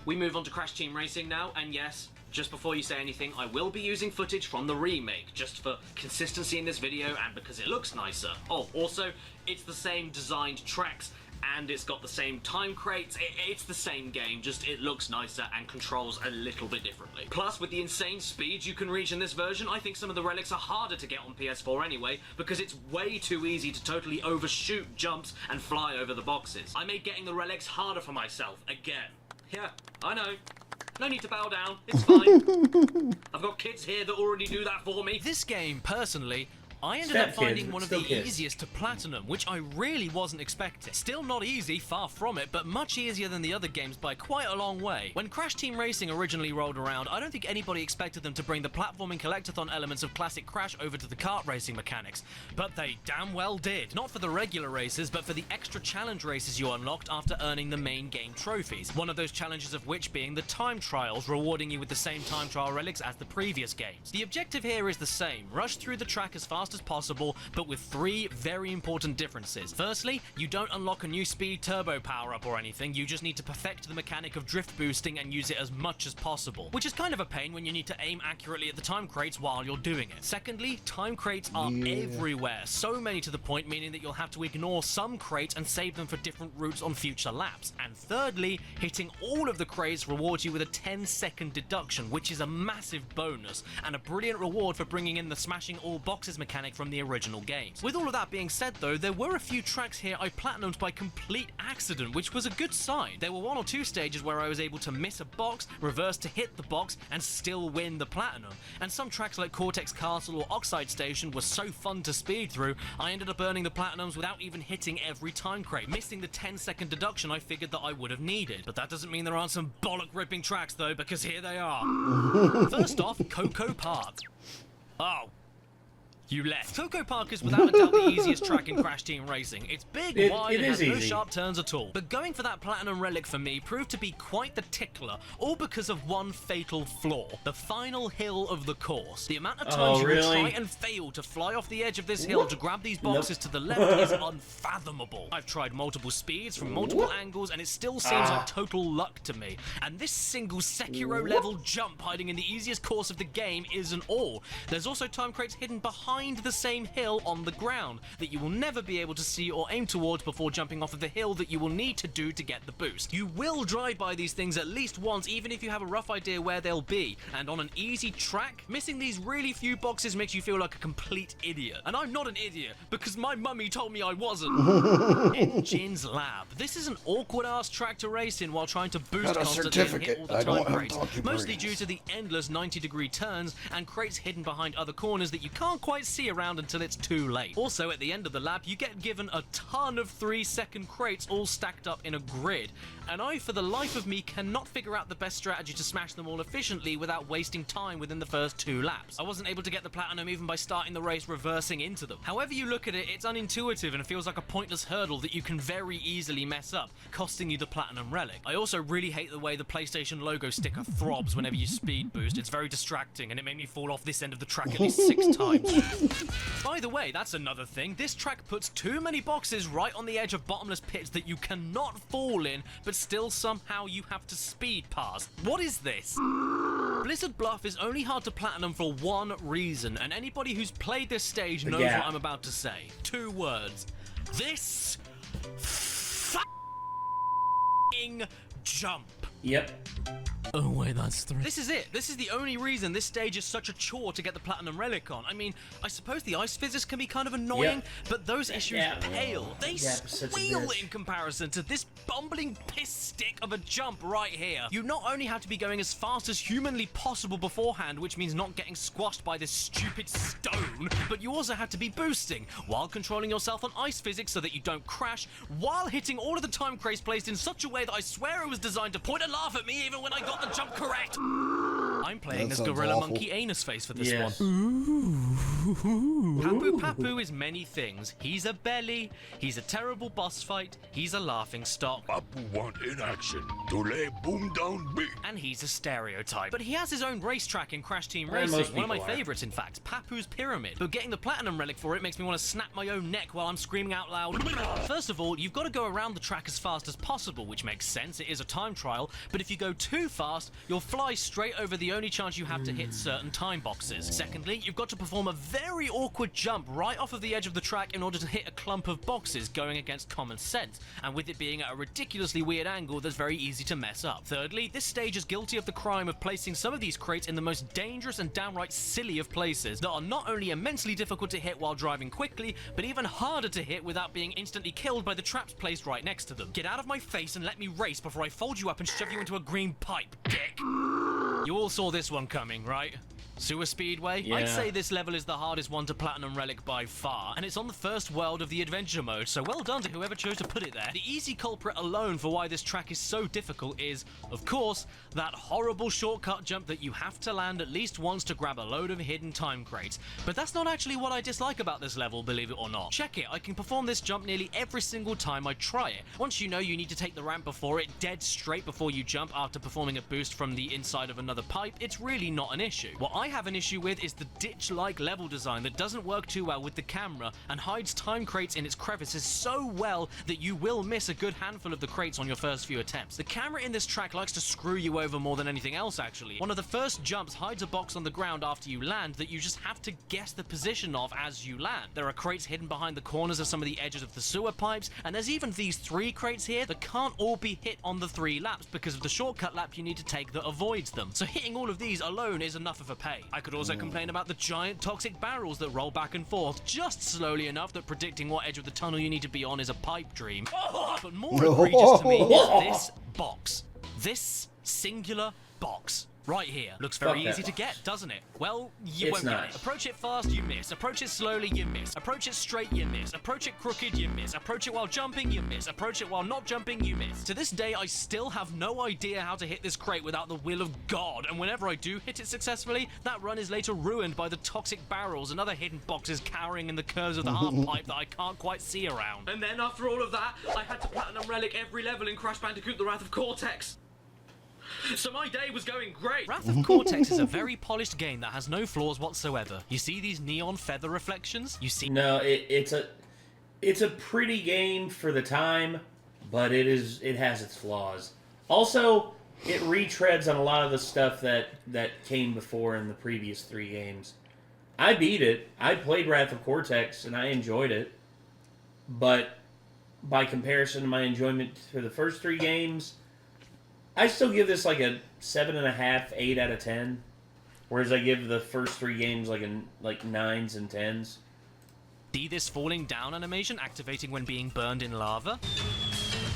we move on to Crash Team Racing now, and yes, Just before you say anything, I will be using footage from the remake, just for consistency in this video and because it looks nicer. Oh, also, it's the same designed tracks, and it's got the same time crates. It's the same game, just it looks nicer and controls a little bit differently. Plus, with the insane speeds you can reach in this version, I think some of the relics are harder to get on PS4 anyway, because it's way too easy to totally overshoot jumps and fly over the boxes. I made getting the relics harder for myself, again. Yeah, I know. No need to bow down, it's fine. I've got kids here that already do that for me. This game, personally, I ended up finding one of the easiest to platinum, which I really wasn't expecting. Still not easy, far from it, but much easier than the other games by quite a long way. When Crash Team Racing originally rolled around, I don't think anybody expected them to bring the platforming collectathon elements of classic Crash over to the kart racing mechanics, but they damn well did. Not for the regular races, but for the extra challenge races you unlocked after earning the main game trophies. One of those challenges of which being the time trials, rewarding you with the same time trial relics as the previous games. The objective here is the same: rush through the track as fast as possible, but with 3 very important differences. Firstly, you don't unlock a new speed turbo power-up or anything, you just need to perfect the mechanic of drift boosting and use it as much as possible, which is kind of a pain when you need to aim accurately at the time crates while you're doing it. Secondly, time crates are everywhere, so many to the point meaning that you'll have to ignore some crates and save them for different routes on future laps. And thirdly, hitting all of the crates rewards you with a 10-second deduction, which is a massive bonus, and a brilliant reward for bringing in the smashing all boxes mechanic from the original games. With all of that being said though, there were a few tracks here I platinumed by complete accident, which was a good sign. There were 1 or 2 stages where I was able to miss a box, reverse to hit the box, and still win the platinum. And some tracks like Cortex Castle or Oxide Station were so fun to speed through, I ended up earning the platinums without even hitting every time crate, missing the 10-second deduction I figured that I would have needed. But that doesn't mean there aren't some bollock-ripping tracks though, because here they are. First off, Coco Park. Oh. You left. Coco Park is without a doubt the easiest track in Crash Team Racing. It's big, wide, and has no sharp turns at all. But going for that platinum relic for me proved to be quite the tickler, all because of one fatal flaw: the final hill of the course. The amount of times you will try and fail to fly off the edge of this hill to grab these boxes to the left is unfathomable. I've tried multiple speeds from multiple angles, and it still seems like total luck to me. And this single Sekiro-level jump hiding in the easiest course of the game isn't all. There's also time crates hidden behind the same hill on the ground that you will never be able to see or aim towards before jumping off of the hill that you will need to do to get the boost. You will drive by these things at least once, even if you have a rough idea where they'll be, and on an easy track, missing these really few boxes makes you feel like a complete idiot. And I'm not an idiot, because my mummy told me I wasn't. Engine's Lab. This is an awkward-ass track to race in while trying to boost constantly and hit all the time crates, mostly due to the endless 90-degree turns and crates hidden behind other corners that you can't quite see around until it's too late. Also, at the end of the lap, you get given a ton of 3-second crates all stacked up in a grid, and I, for the life of me, cannot figure out the best strategy to smash them all efficiently without wasting time within the first 2 laps. I wasn't able to get the platinum even by starting the race reversing into them. However you look at it, it's unintuitive and feels like a pointless hurdle that you can very easily mess up, costing you the platinum relic. I also really hate the way the PlayStation logo sticker throbs whenever you speed boost. It's very distracting, and it made me fall off this end of the track at least 6 times. By the way, that's another thing. This track puts too many boxes right on the edge of bottomless pits that you cannot fall in, but still somehow you have to speed past. What is this? Blizzard Bluff is only hard to platinum for one reason, and anybody who's played this stage knows what I'm about to say. 2 words. This f***ing jump. Yep. Oh wait, that's 3. This is it. This is the only reason this stage is such a chore to get the platinum relic on. I mean, I suppose the ice physics can be kind of annoying, but those issues pale. They squeal in comparison to this bumbling piss stick of a jump right here. You not only have to be going as fast as humanly possible beforehand, which means not getting squashed by this stupid stone, but you also have to be boosting while controlling yourself on ice physics so that you don't crash, while hitting all of the time crates placed in such a way that I swear it was designed to point and laugh at me even when I got the jump correct. I'm playing as Gorilla Monkey Anus Face for this one. Papu Papu is many things. He's a belly, he's a terrible boss fight, he's a laughing stock, Papu want in action to lay boom down big, and he's a stereotype. But he has his own racetrack in Crash Team Racing, one of my favorites in fact, Papu's Pyramid. But getting the platinum relic for it makes me want to snap my own neck while I'm screaming out loud. First of all, you've got to go around the track as fast as possible, which makes sense, it is a time trial, but if you go too fast, you'll fly straight over the only chance you have to hit certain time boxes. Secondly, you've got to perform a very awkward jump right off of the edge of the track in order to hit a clump of boxes going against common sense, and with it being at a ridiculously weird angle that's very easy to mess up. Thirdly, this stage is guilty of the crime of placing some of these crates in the most dangerous and downright silly of places that are not only immensely difficult to hit while driving quickly, but even harder to hit without being instantly killed by the traps placed right next to them. Get out of my face and let me race before I fold you up and shove you into a green pipe, dick. You all saw this one coming, right? Sewer Speedway? Yeah. I'd say this level is the hardest one to Platinum Relic by far, and it's on the first world of the adventure mode, so well done to whoever chose to put it there. The easy culprit alone for why this track is so difficult is, of course, that horrible shortcut jump that you have to land at least once to grab a load of hidden time crates. But that's not actually what I dislike about this level, believe it or not. Check it, I can perform this jump nearly every single time I try it. Once you know you need to take the ramp before it, dead straight before you jump after performing a boost from the inside of another pipe, it's really not an issue. What I have an issue with is the ditch-like level design that doesn't work too well with the camera and hides time crates in its crevices so well that you will miss a good handful of the crates on your first few attempts. The camera in this track likes to screw you over more than anything else, actually. One of the first jumps hides a box on the ground after you land that you just have to guess the position of as you land. There are crates hidden behind the corners of some of the edges of the sewer pipes, and there's even these 3 crates here that can't all be hit on the 3 laps because of the shortcut lap you need to take that avoids them. So hitting all of these alone is enough of a pay. I could also complain about the giant toxic barrels that roll back and forth just slowly enough that predicting what edge of the tunnel you need to be on is a pipe dream. But more egregious to me is this box. This singular box. Right here. Looks very easy to get, doesn't it? Well, you won't get it. Approach it fast, you miss. Approach it slowly, you miss. Approach it straight, you miss. Approach it crooked, you miss. Approach it while jumping, you miss. Approach it while not jumping, you miss. To this day, I still have no idea how to hit this crate without the will of God, and whenever I do hit it successfully, that run is later ruined by the toxic barrels and other hidden boxes cowering in the curves of the half pipe that I can't quite see around. And then after all of that, I had to Platinum Relic every level in Crash Bandicoot The Wrath of Cortex. So my day was going great. Wrath of Cortex is a very polished game that has no flaws whatsoever. You see these neon feather reflections? You see... No, it's a pretty game for the time, but it has its flaws. Also, it retreads on a lot of the stuff that came before in the previous 3 games. I beat it. I played Wrath of Cortex, and I enjoyed it. But by comparison to my enjoyment for the first 3 games, I still give this like a 7.5, 8 out of 10. Whereas I give the first 3 games like 9s and 10s. See this falling down animation activating when being burned in lava?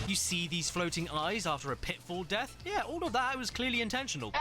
You see these floating eyes after a pitfall death? Yeah, all of that was clearly intentional.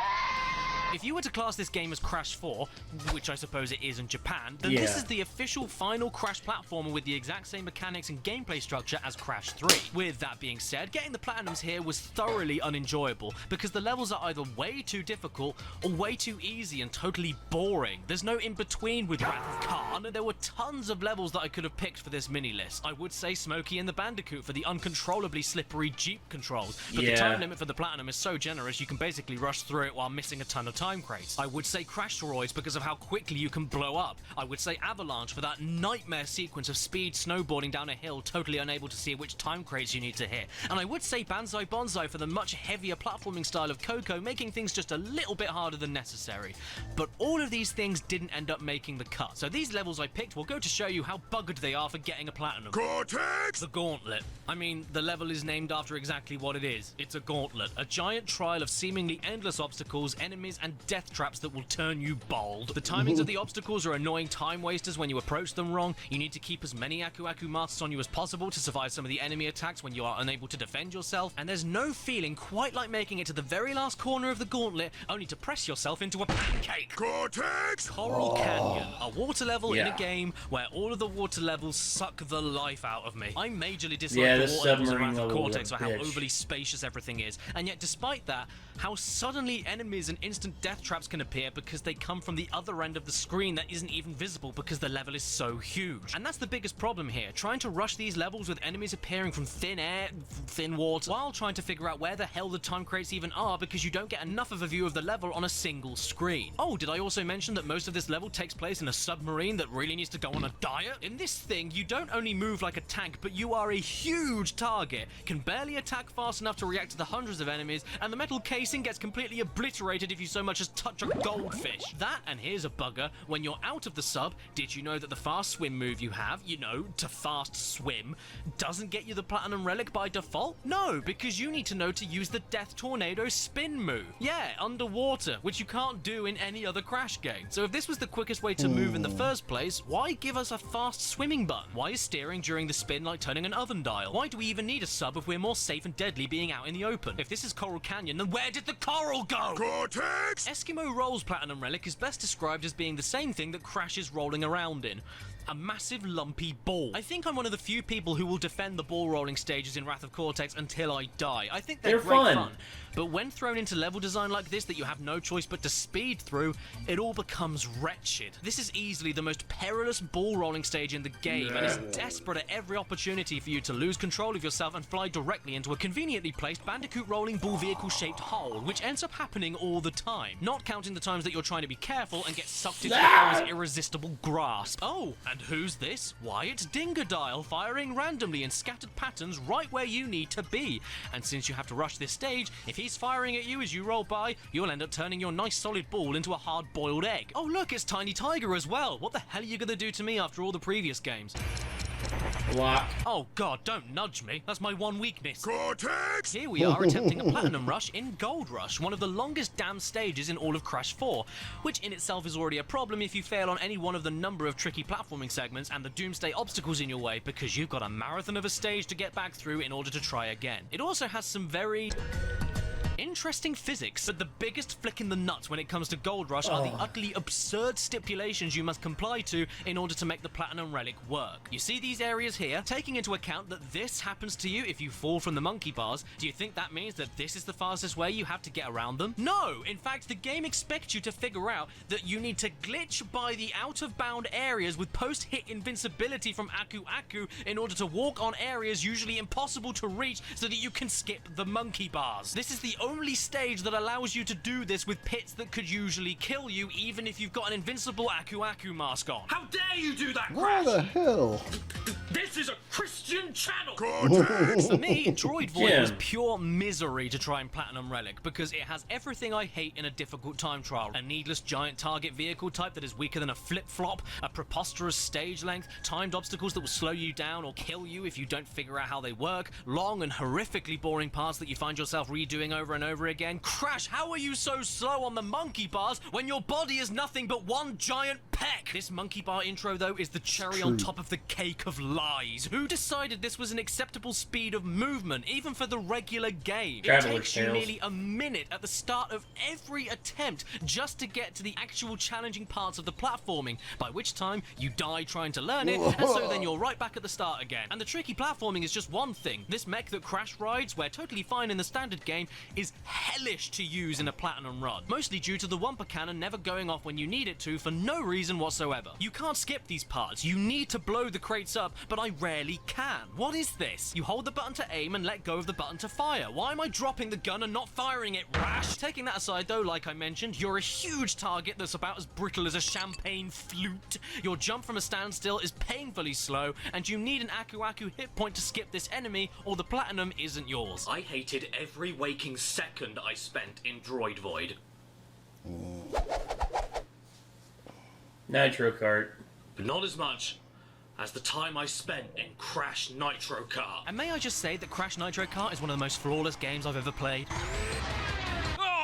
If you were to class this game as Crash 4, which I suppose it is in Japan, then this is the official final Crash platformer with the exact same mechanics and gameplay structure as Crash 3. With that being said, getting the Platinums here was thoroughly unenjoyable, because the levels are either way too difficult or way too easy and totally boring. There's no in-between with Wrath of Khan. There were tons of levels that I could have picked for this mini-list. I would say Smokey and the Bandicoot for the uncontrollably slippery Jeep controls, but the time limit for the Platinum is so generous you can basically rush through it while missing a ton of time crates. I would say Crash Toroids because of how quickly you can blow up. I would say Avalanche for that nightmare sequence of speed snowboarding down a hill, totally unable to see which time crates you need to hit. And I would say Banzai Bonsai for the much heavier platforming style of Coco, making things just a little bit harder than necessary. But all of these things didn't end up making the cut, so these levels I picked will go to show you how buggered they are for getting a Platinum. Cortex! The Gauntlet. I mean, the level is named after exactly what it is. It's a gauntlet, a giant trial of seemingly endless obstacles, enemies, and death traps that will turn you bald. The timings of the obstacles are annoying time wasters when you approach them wrong. You need to keep as many Aku Aku Masters on you as possible to survive some of the enemy attacks when you are unable to defend yourself, and there's no feeling quite like making it to the very last corner of the gauntlet only to press yourself into a pancake. Cortex! Coral Canyon, a water level in a game where all of the water levels suck the life out of me. I majorly dislike the water levels in Wrath of Cortex for how overly spacious everything is, and yet despite that, how suddenly enemies and instant death traps can appear because they come from the other end of the screen that isn't even visible because the level is so huge. And that's the biggest problem here, trying to rush these levels with enemies appearing from thin air, thin water, while trying to figure out where the hell the time crates even are because you don't get enough of a view of the level on a single screen. Oh, did I also mention that most of this level takes place in a submarine that really needs to go on a diet? In this thing, you don't only move like a tank, but you are a huge target, can barely attack fast enough to react to the hundreds of enemies, and the metal casing gets completely obliterated if you so much as touch a goldfish. That, and here's a bugger, when you're out of the sub, did you know that the fast swim move you have, you know, to fast swim, doesn't get you the Platinum Relic by default? No, because you need to know to use the Death Tornado spin move. Yeah, underwater, which you can't do in any other Crash game. So if this was the quickest way to move in the first place, why give us a fast swimming button? Why is steering during the spin like turning an oven dial? Why do we even need a sub if we're more safe and deadly being out in the open? If this is Coral Canyon, then where did the coral go? Cortex! Eskimo Roll's Platinum Relic is best described as being the same thing that Crash is rolling around in. A massive lumpy ball. I think I'm one of the few people who will defend the ball rolling stages in Wrath of Cortex until I die. I think they're great fun. But when thrown into level design like this that you have no choice but to speed through, it all becomes wretched. This is easily the most perilous ball rolling stage in the game, and is desperate at every opportunity for you to lose control of yourself and fly directly into a conveniently placed Bandicoot rolling ball vehicle shaped hole, which ends up happening all the time. Not counting the times that you're trying to be careful and get sucked into the hole's irresistible grasp. Oh, and who's this? Why, it's Dingodile firing randomly in scattered patterns right where you need to be. And since you have to rush this stage, if he's firing at you as you roll by, you'll end up turning your nice solid ball into a hard-boiled egg. Oh look, it's Tiny Tiger as well. What the hell are you gonna do to me after all the previous games? Block. Oh god, don't nudge me. That's my one weakness. Cortex! Here we are attempting a Platinum Rush in Gold Rush, one of the longest damn stages in all of Crash 4, which in itself is already a problem if you fail on any one of the number of tricky platforming segments and the doomsday obstacles in your way, because you've got a marathon of a stage to get back through in order to try again. It also has some very interesting physics, but the biggest flick in the nuts when it comes to Gold Rush are the utterly absurd stipulations you must comply to in order to make the Platinum Relic work. You see these areas here? Taking into account that this happens to you if you fall from the monkey bars, do you think that means that this is the fastest way you have to get around them? No! In fact, the game expects you to figure out that you need to glitch by the out-of-bound areas with post-hit invincibility from Aku Aku in order to walk on areas usually impossible to reach so that you can skip the monkey bars. This is the only stage that allows you to do this with pits that could usually kill you even if you've got an invincible Aku Aku mask on. How dare you do that, What Crash? the hell? This is a Christian channel! Cortex! For me, Droid Void Jim. was pure misery to try and Platinum Relic because it has everything I hate in a difficult time trial. A needless giant target vehicle type that is weaker than a flip-flop, a preposterous stage length, timed obstacles that will slow you down or kill you if you don't figure out how they work, long and horrifically boring parts that you find yourself redoing over and over again. Crash, how are you so slow on the monkey bars when your body is nothing but one giant peck? This monkey bar intro, though, is the cherry on top of the cake of lies. Who decided this was an acceptable speed of movement, even for the regular game? It Traveler's takes you Tales. nearly a minute at the start of every attempt just to get to the actual challenging parts of the platforming, by which time you die trying to learn it, and so then you're right back at the start again. And the tricky platforming is just one thing. This mech that Crash rides, where totally fine in the standard game, is hellish to use in a platinum run, mostly due to the Wumper cannon never going off when you need it to for no reason whatsoever. You can't skip these parts, you need to blow the crates up, but I rarely can. What is this? You hold the button to aim and let go of the button to fire. Why am I dropping the gun and not firing it, Rash? Taking that aside though, like I mentioned, you're a huge target that's about as brittle as a champagne flute. Your jump from a standstill is painfully slow, and you need an Aku Aku hit point to skip this enemy, or the platinum isn't yours. I hated every waking second I spent in Droid Void. Nitro Kart. But not as much as the time I spent in Crash Nitro Kart. And may I just say that Crash Nitro Kart is one of the most flawless games I've ever played.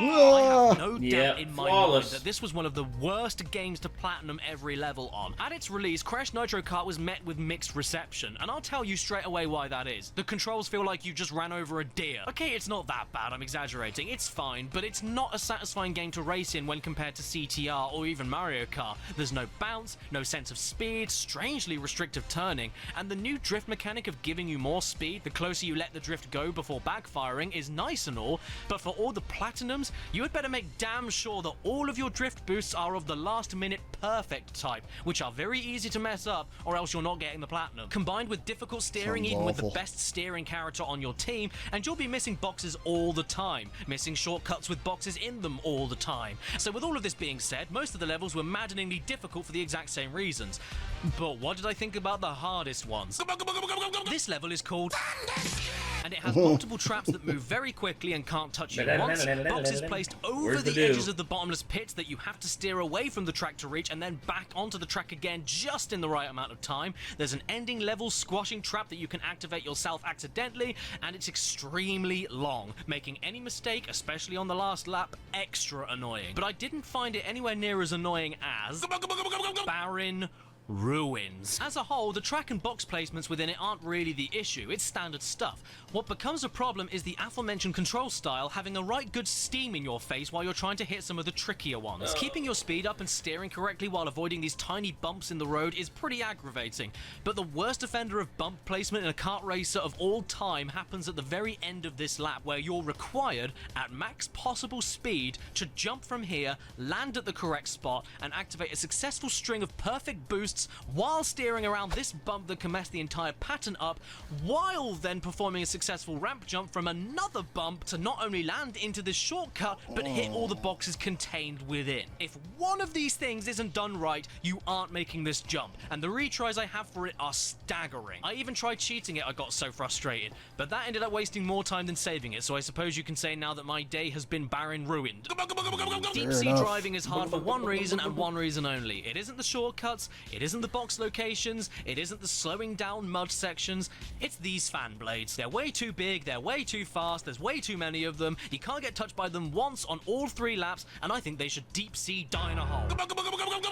I have no doubt in my mind flawless. that this was one of the worst games to platinum every level on. At its release, Crash Nitro Kart was met with mixed reception, and I'll tell you straight away why that is. The controls feel like you just ran over a deer. Okay, it's not that bad, I'm exaggerating, it's fine, but it's not a satisfying game to race in when compared to CTR or even Mario Kart. There's no bounce, no sense of speed, strangely restrictive turning, and the new drift mechanic of giving you more speed the closer you let the drift go before backfiring is nice and all, but for all the platinums, you had better make damn sure that all of your drift boosts are of the last minute perfect type, which are very easy to mess up, or else you're not getting the platinum. Combined with difficult steering, Sounds even with the awful. best steering character on your team, and you'll be missing boxes all the time, missing shortcuts with boxes in them all the time. So with all of this being said, most of the levels were maddeningly difficult for the exact same reasons. But what did I think about the hardest ones? This level is called And it has multiple traps that move very quickly and can't touch you once, boxes placed over the edges of the bottomless pits that you have to steer away from the track to reach and then back onto the track again just in the right amount of time. There's an ending level squashing trap that you can activate yourself accidentally, and it's extremely long, making any mistake, especially on the last lap, extra annoying. But I didn't find it anywhere near as annoying as Barren Ruins. As a whole, the track and box placements within it aren't really the issue, it's standard stuff. What becomes a problem is the aforementioned control style having a right good steam in your face while you're trying to hit some of the trickier ones. Keeping your speed up and steering correctly while avoiding these tiny bumps in the road is pretty aggravating, but the worst offender of bump placement in a kart racer of all time happens at the very end of this lap, where you're required, at max possible speed, to jump from here, land at the correct spot, and activate a successful string of perfect boosts while steering around this bump that can mess the entire pattern up, while then performing a successful ramp jump from another bump to not only land into this shortcut, but hit all the boxes contained within. If one of these things isn't done right, you aren't making this jump, and the retries I have for it are staggering. I even tried cheating it, I got so frustrated, but that ended up wasting more time than saving it, so I suppose you can say now that my day has been barren ruined. Deep sea driving is hard for one reason and one reason only. It isn't the shortcuts, it isn't the box locations, it isn't the slowing down mud sections, it's these fan blades. They're way too big, they're way too fast, there's way too many of them, you can't get touched by them once on all 3 laps, and I think they should deep sea die in a hole.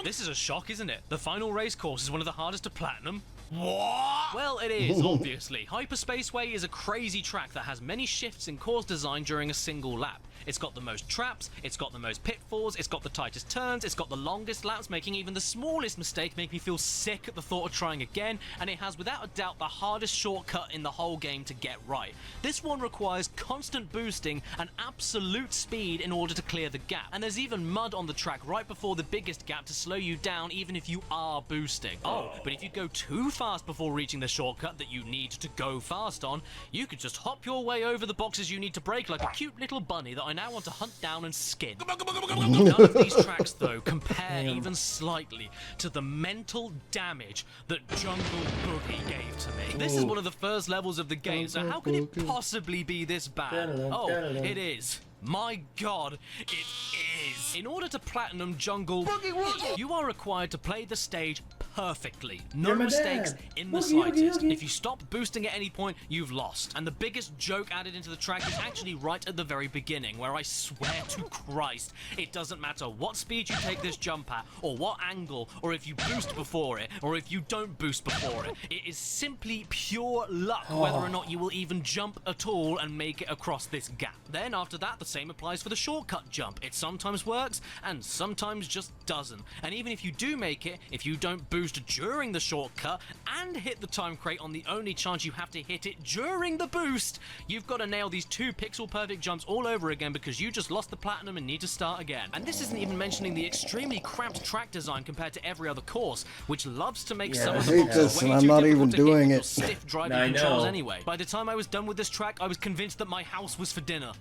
This is a shock, isn't it? The final race course is one of the hardest to platinum. What? Well, it is, obviously. Hyperspaceway is a crazy track that has many shifts in course design during a single lap. It's got the most traps, it's got the most pitfalls, it's got the tightest turns, it's got the longest laps, making even the smallest mistake make me feel sick at the thought of trying again, and it has without a doubt the hardest shortcut in the whole game to get right. This one requires constant boosting and absolute speed in order to clear the gap, and there's even mud on the track right before the biggest gap to slow you down even if you are boosting. Oh, but if you go too fast before reaching the shortcut that you need to go fast on, you could just hop your way over the boxes you need to break like a cute little bunny that I now want to hunt down and skin. None of these tracks, though, compare even slightly to the mental damage that Jungle Boogie gave to me. This is one of the first levels of the game, so how could it possibly be this bad? Oh, it is. My god, it is. In order to platinum Jungle, you are required to play the stage perfectly. No mistakes in the slightest. If you stop boosting at any point, you've lost. And the biggest joke added into the track is actually right at the very beginning, where I swear to Christ, it doesn't matter what speed you take this jump at, or what angle, or if you boost before it, or if you don't boost before it. It is simply pure luck whether or not you will even jump at all and make it across this gap. Then after that, the same applies for the shortcut jump. It sometimes works, and sometimes just doesn't. And even if you do make it, if you don't boost during the shortcut and hit the time crate on the only chance you have to hit it during the boost, you've got to nail these 2 pixel perfect jumps all over again because you just lost the platinum and need to start again. And this isn't even mentioning the extremely cramped track design compared to every other course, which loves to make some of the boxes way too difficult to hit with your stiff driving controls anyway. By the time I was done with this track, I was convinced that my house was for dinner.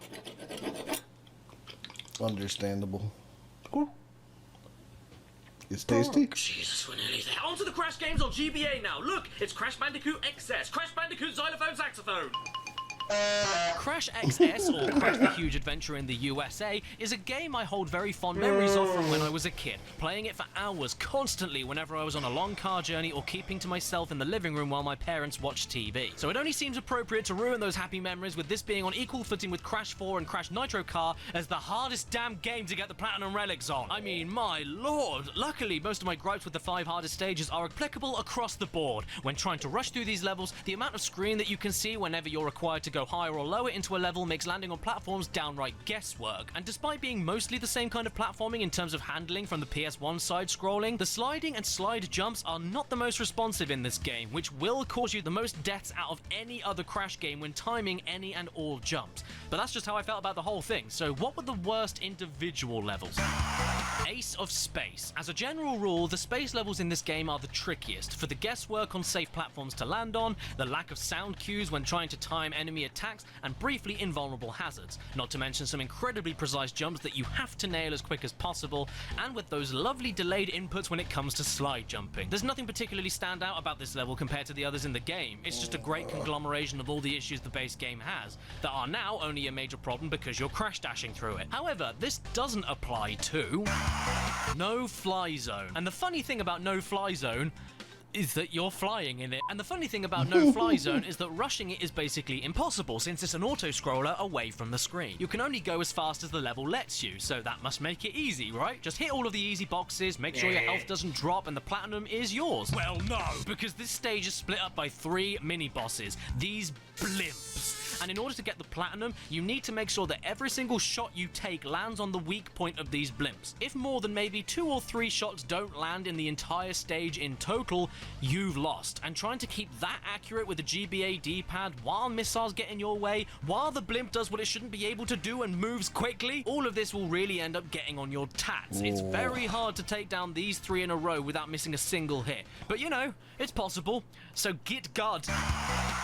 Understandable. Cool. It's tasty. Jesus, we're nearly there. On to the Crash games on GBA now. Look, it's Crash Bandicoot XS, Crash Bandicoot Xylophone Saxophone. Crash XS, or Crash the Huge Adventure in the USA, is a game I hold very fond memories of from when I was a kid, playing it for hours constantly whenever I was on a long car journey or keeping to myself in the living room while my parents watched TV. So it only seems appropriate to ruin those happy memories with this being on equal footing with Crash 4 and Crash Nitro Car as the hardest damn game to get the Platinum Relics on. I mean, my lord! Luckily, most of my gripes with the 5 hardest stages are applicable across the board. When trying to rush through these levels, the amount of screen that you can see whenever you're required to go higher or lower into a level makes landing on platforms downright guesswork. And despite being mostly the same kind of platforming in terms of handling from the PS1 side scrolling, the sliding and slide jumps are not the most responsive in this game, which will cause you the most deaths out of any other Crash game when timing any and all jumps. But that's just how I felt about the whole thing. So what were the worst individual levels? Ace of Space. As a general rule, the space levels in this game are the trickiest, for the guesswork on safe platforms to land on, the lack of sound cues when trying to time enemy attacks, and briefly invulnerable hazards, not to mention some incredibly precise jumps that you have to nail as quick as possible, and with those lovely delayed inputs when it comes to slide jumping. There's nothing particularly stand out about this level compared to the others in the game. It's just a great conglomeration of all the issues the base game has, that are now only a major problem because you're crash dashing through it. However, this doesn't apply to No Fly Zone. And the funny thing about No Fly Zone is that you're flying in it. And the funny thing about No Fly Zone is that rushing it is basically impossible since it's an auto-scroller away from the screen. You can only go as fast as the level lets you, so that must make it easy, right? Just hit all of the easy boxes, make sure your health doesn't drop, and the platinum is yours. Well, no, because this stage is split up by 3 mini-bosses, these blimps. And in order to get the platinum, you need to make sure that every single shot you take lands on the weak point of these blimps. If more than maybe 2 or 3 shots don't land in the entire stage in total, you've lost. And trying to keep that accurate with the GBA D-pad while missiles get in your way, while the blimp does what it shouldn't be able to do and moves quickly, all of this will really end up getting on your tats. It's very hard to take down these 3 in a row without missing a single hit. But you know, it's possible. So get God.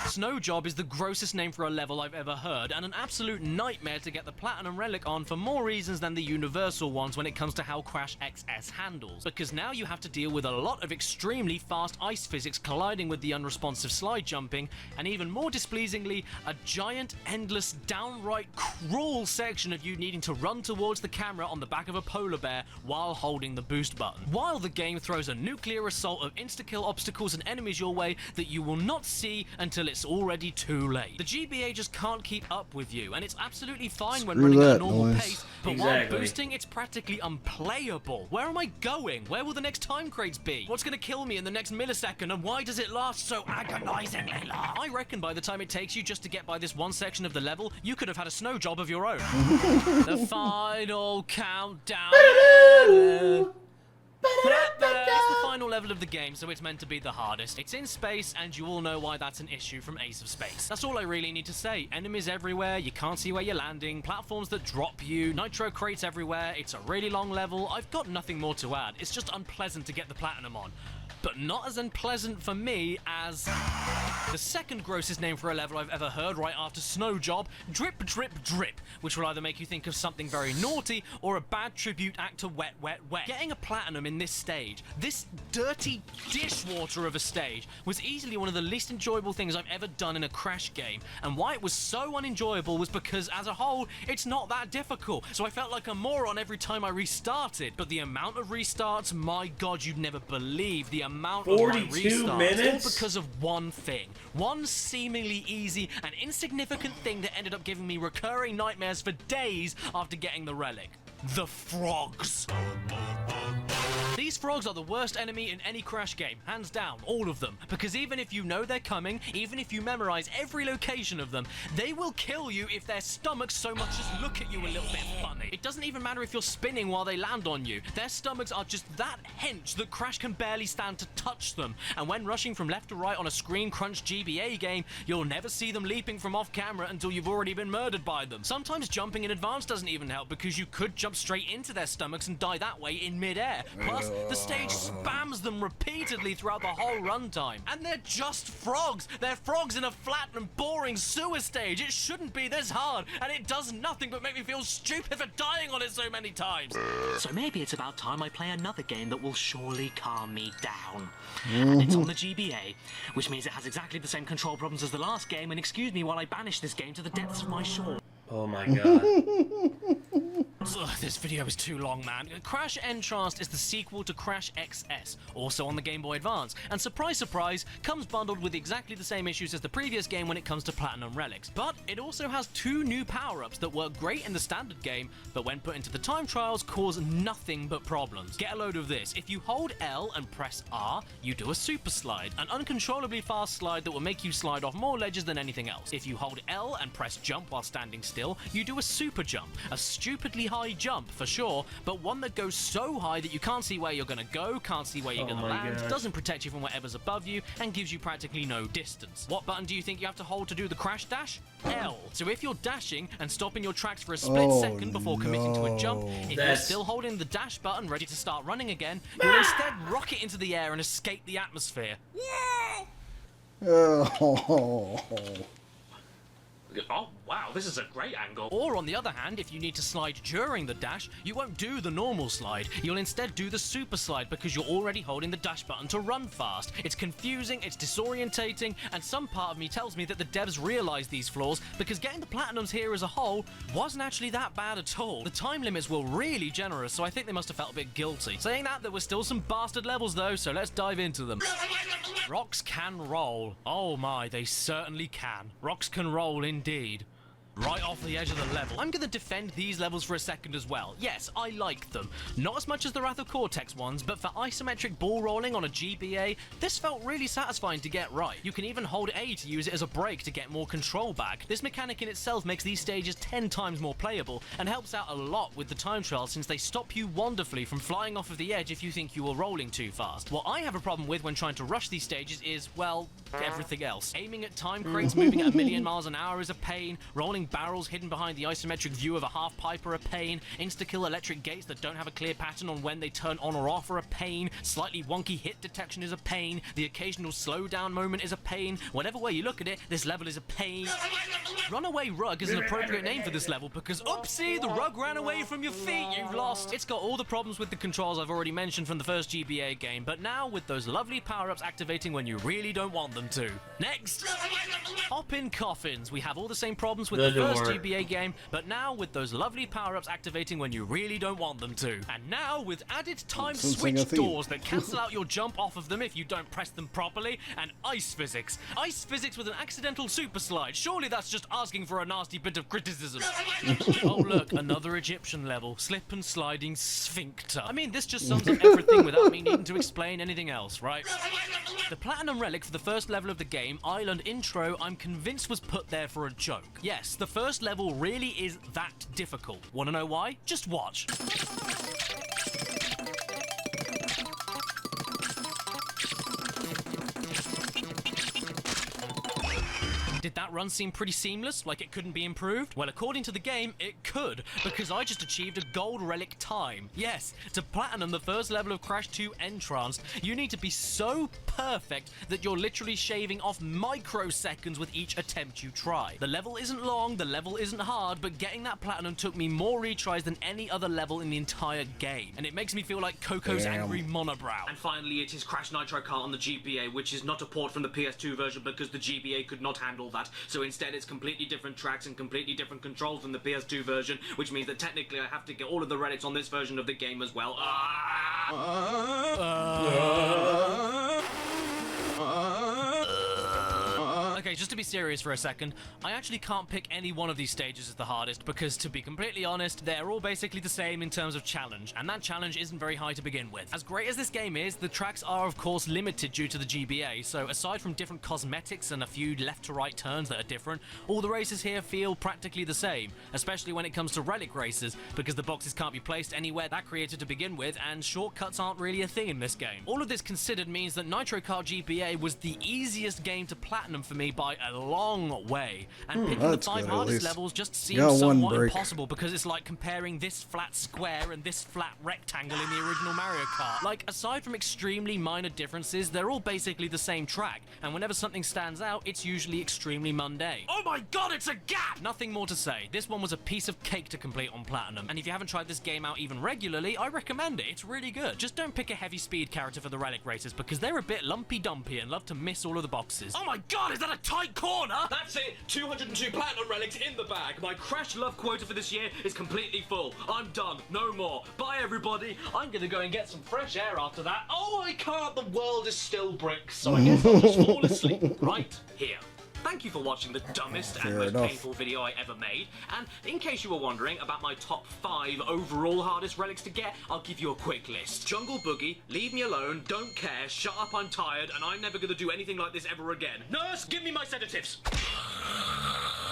Snow Job is the grossest name for a level I've ever heard, and an absolute nightmare to get the Platinum Relic on for more reasons than the universal ones when it comes to how Crash XS handles. Because now you have to deal with a lot of extremely fast ice physics colliding with the unresponsive slide jumping, and even more displeasingly, a giant, endless, downright cruel section of you needing to run towards the camera on the back of a polar bear while holding the boost button. While the game throws a nuclear assault of insta-kill obstacles and enemies your way that you will not see until it's already too late. The GBA just can't keep up with you, and it's absolutely fine when running at a normal pace, but while boosting, it's practically unplayable. Where am I going? Where will the next time crates be? What's going to kill me in the next millisecond, and why does it last so agonizingly long? I reckon by the time it takes you just to get by this one section of the level, you could have had a snow job of your own. The final countdown. It's the final level of the game, so it's meant to be the hardest. It's in space, and you all know why that's an issue from Ace of Space. That's all I really need to say. Enemies everywhere, you can't see where you're landing, platforms that drop you, nitro crates everywhere, it's a really long level. I've got nothing more to add. It's just unpleasant to get the platinum on. But not as unpleasant for me as the second grossest name for a level I've ever heard right after Snow Job, Drip Drip Drip, which will either make you think of something very naughty or a bad tribute act to Wet Wet Wet. Getting a platinum in this stage, this dirty dishwater of a stage, was easily one of the least enjoyable things I've ever done in a Crash game, and why it was so unenjoyable was because as a whole, it's not that difficult, so I felt like a moron every time I restarted. But the amount of restarts, my god, you'd never believe the amount of my restarts, minutes? all because of one thing. One seemingly easy and insignificant thing that ended up giving me recurring nightmares for days after getting the relic. The frogs. These frogs are the worst enemy in any Crash game, hands down, all of them, because even if you know they're coming, even if you memorize every location of them, they will kill you if their stomachs so much as look at you a little bit funny. It doesn't even matter if you're spinning while they land on you, their stomachs are just that hench that Crash can barely stand to touch them, and when rushing from left to right on a screen crunch GBA game, you'll never see them leaping from off camera until you've already been murdered by them. Sometimes jumping in advance doesn't even help because you could jump straight into their stomachs and die that way in mid-air. Plus, the stage spams them repeatedly throughout the whole runtime. And they're just frogs. They're frogs in a flat and boring sewer stage. It shouldn't be this hard, and it does nothing but make me feel stupid for dying on it so many times. So maybe it's about time I play another game that will surely calm me down. And it's on the GBA, which means it has exactly the same control problems as the last game, and excuse me while I banish this game to the depths of my shore. Oh my god. Ugh, this video is too long, man. Crash Entranced is the sequel to Crash XS, also on the Game Boy Advance, and surprise surprise, comes bundled with exactly the same issues as the previous game when it comes to Platinum Relics. But it also has 2 new power-ups that work great in the standard game, but when put into the time trials cause nothing but problems. Get a load of this. If you hold L and press R, you do a super slide, an uncontrollably fast slide that will make you slide off more ledges than anything else. If you hold L and press jump while standing still, you do a super jump, a stupidly hard high jump, for sure, but one that goes so high that you can't see where you're going to go, can't see where you're going to land, doesn't protect you from whatever's above you, and gives you practically no distance. What button do you think you have to hold to do the crash dash? L. So if you're dashing and stopping your tracks for a split second before committing to a jump, if you're still holding the dash button ready to start running again, you'll instead rocket into the air and escape the atmosphere. Oh. Oh, wow, this is a great angle. Or on the other hand, if you need to slide during the dash, you won't do the normal slide. You'll instead do the super slide because you're already holding the dash button to run fast. It's confusing, it's disorientating, and some part of me tells me that the devs realized these flaws because getting the platinums here as a whole wasn't actually that bad at all. The time limits were really generous, so I think they must have felt a bit guilty. Saying that, there were still some bastard levels though, so let's dive into them. Rocks can roll. Oh my, they certainly can. Rocks can roll indeed. Right off the edge of the level. I'm gonna defend these levels for a second as well. Yes, I like them. Not as much as the Wrath of Cortex ones, but for isometric ball rolling on a GBA, this felt really satisfying to get right. You can even hold A to use it as a brake to get more control back. This mechanic in itself makes these stages 10 times more playable, and helps out a lot with the time trial since they stop you wonderfully from flying off of the edge if you think you are rolling too fast. What I have a problem with when trying to rush these stages is, well, everything else. Aiming at time crates moving at 1,000,000 miles an hour is a pain, rolling barrels hidden behind the isometric view of a half pipe are a pain, insta-kill electric gates that don't have a clear pattern on when they turn on or off are a pain, slightly wonky hit detection is a pain, the occasional slowdown moment is a pain. Whatever way you look at it, this level is a pain. Runaway Rug is an appropriate name for this level because, oopsie, the rug ran away from your feet, you've lost. It's got all the problems with the controls I've already mentioned from the first GBA game, but now with those lovely power-ups activating when you really don't want them to. Next! Hop in coffins. We have all the same problems with the first GBA game, but now with those lovely power-ups activating when you really don't want them to. And now with added time switch doors that cancel out your jump off of them if you don't press them properly, and ice physics. Ice physics with an accidental super slide. Surely that's just asking for a nasty bit of criticism. Oh look, another Egyptian level. Slip and sliding sphincter. I mean, this just sums up everything without me needing to explain anything else, right? The Platinum Relic for the first level of the game, Island Intro, I'm convinced was put there for a joke. Yes, the first level really is that difficult. Wanna know why? Just watch. Did that run seem pretty seamless, like it couldn't be improved? Well, according to the game, it could, because I just achieved a gold relic time. Yes, to platinum the first level of Crash 2 Entranced, you need to be so perfect that you're literally shaving off microseconds with each attempt you try. The level isn't long, the level isn't hard, but getting that platinum took me more retries than any other level in the entire game. And it makes me feel like Coco's angry monobrow. And finally, it is Crash Nitro Kart on the GBA, which is not a port from the PS2 version because the GBA could not handle that. So instead it's completely different tracks and completely different controls from the PS2 version, which means that technically I have to get all of the relics on this version of the game as well. Okay, just to be serious for a second, I actually can't pick any one of these stages as the hardest because, to be completely honest, they're all basically the same in terms of challenge, and that challenge isn't very high to begin with. As great as this game is, the tracks are of course limited due to the GBA, so aside from different cosmetics and a few left to right turns that are different, all the races here feel practically the same, especially when it comes to relic races, because the boxes can't be placed anywhere that created to begin with, and shortcuts aren't really a thing in this game. All of this considered means that Nitro Kart GBA was the easiest game to platinum for me by a long way, and picking the 5 hardest levels just seems somewhat impossible because it's like comparing this flat square and this flat rectangle in the original Mario Kart. Like, aside from extremely minor differences, they're all basically the same track, and whenever something stands out, it's usually extremely mundane. Oh my god, it's a gap! Nothing more to say. This one was a piece of cake to complete on platinum, and if you haven't tried this game out even regularly, I recommend it. It's really good. Just don't pick a heavy speed character for the relic races because they're a bit lumpy-dumpy and love to miss all of the boxes. Oh my god, is that a tight corner? That's it! 202 platinum relics in the bag. My Crash love quota for this year is completely full. I'm done. No more. Bye, everybody. I'm gonna go and get some fresh air after that. Oh, I can't. The world is still bricks, so I guess I'll just fall asleep right here. Thank you for watching the dumbest and most painful video I ever made, and in case you were wondering about my top 5 overall hardest relics to get, I'll give you a quick list. Jungle Boogie, Leave Me Alone, Don't Care, Shut Up I'm Tired, and I'm never gonna do anything like this ever again. Nurse, give me my sedatives!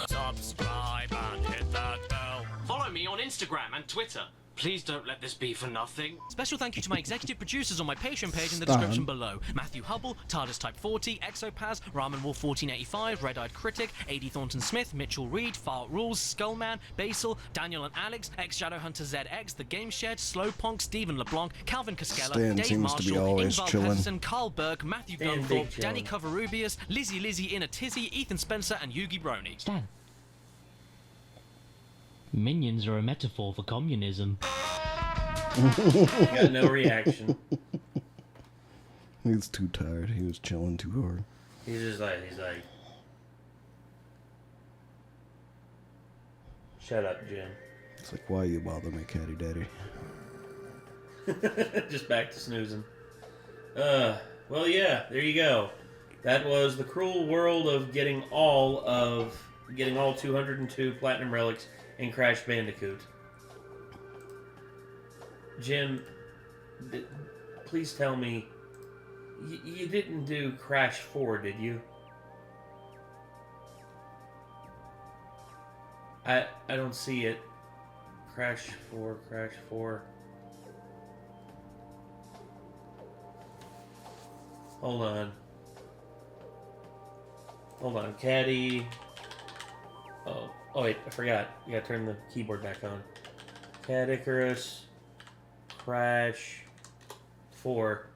Subscribe and hit that bell. Follow follow me on Instagram and Twitter. Please don't let this be for nothing. Special thank you to my executive producers on my Patreon page in the Stun. description below. Matthew Hubble, TARDIS Type 40, Exopaz, Ramen Wolf 1485, Red-Eyed Critic, A.D. Thornton Smith, Mitchell Reed, Fart Rules, Skullman, Basil, Daniel and Alex, X-Shadow Hunter ZX, The Game Shed, Slowpunk, Stephen LeBlanc, Calvin Cascella, Stan Dave seems to be Marshall, always Ingvar chilling. Pettersson, Carl Burke, Matthew Stan Gunthorpe, big Danny chilling. Covarubius, Lizzie Inner Tizzy, Ethan Spencer, and Yugi Brony. Stan. Minions are a metaphor for communism. Got no reaction. He's too tired. He was chilling too hard. He's like, shut up, Jim. It's like, why you bother me, Caddy Daddy? Just back to snoozing. Well, yeah, there you go. That was the cruel world of getting all 202 platinum relics in Crash Bandicoot. Jim, please tell me, you didn't do Crash 4, did you? I don't see it. Crash 4, Crash 4. Hold on, Caddy. Oh wait, I forgot. You gotta turn the keyboard back on. Caddicarus. Crash 4.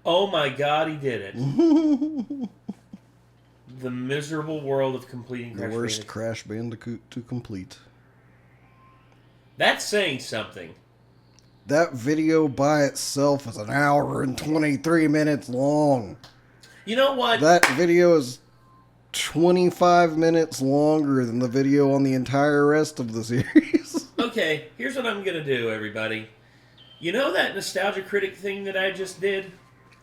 Oh my god, he did it. The miserable world of completing The Crash worst Bandicoot. Crash Bandicoot to complete. That's saying something. That video by itself is 1 hour and 23 minutes long. You know what? That video is 25 minutes longer than the video on the entire rest of the series. Okay, here's what I'm gonna do, everybody. You know that Nostalgia Critic thing that I just did?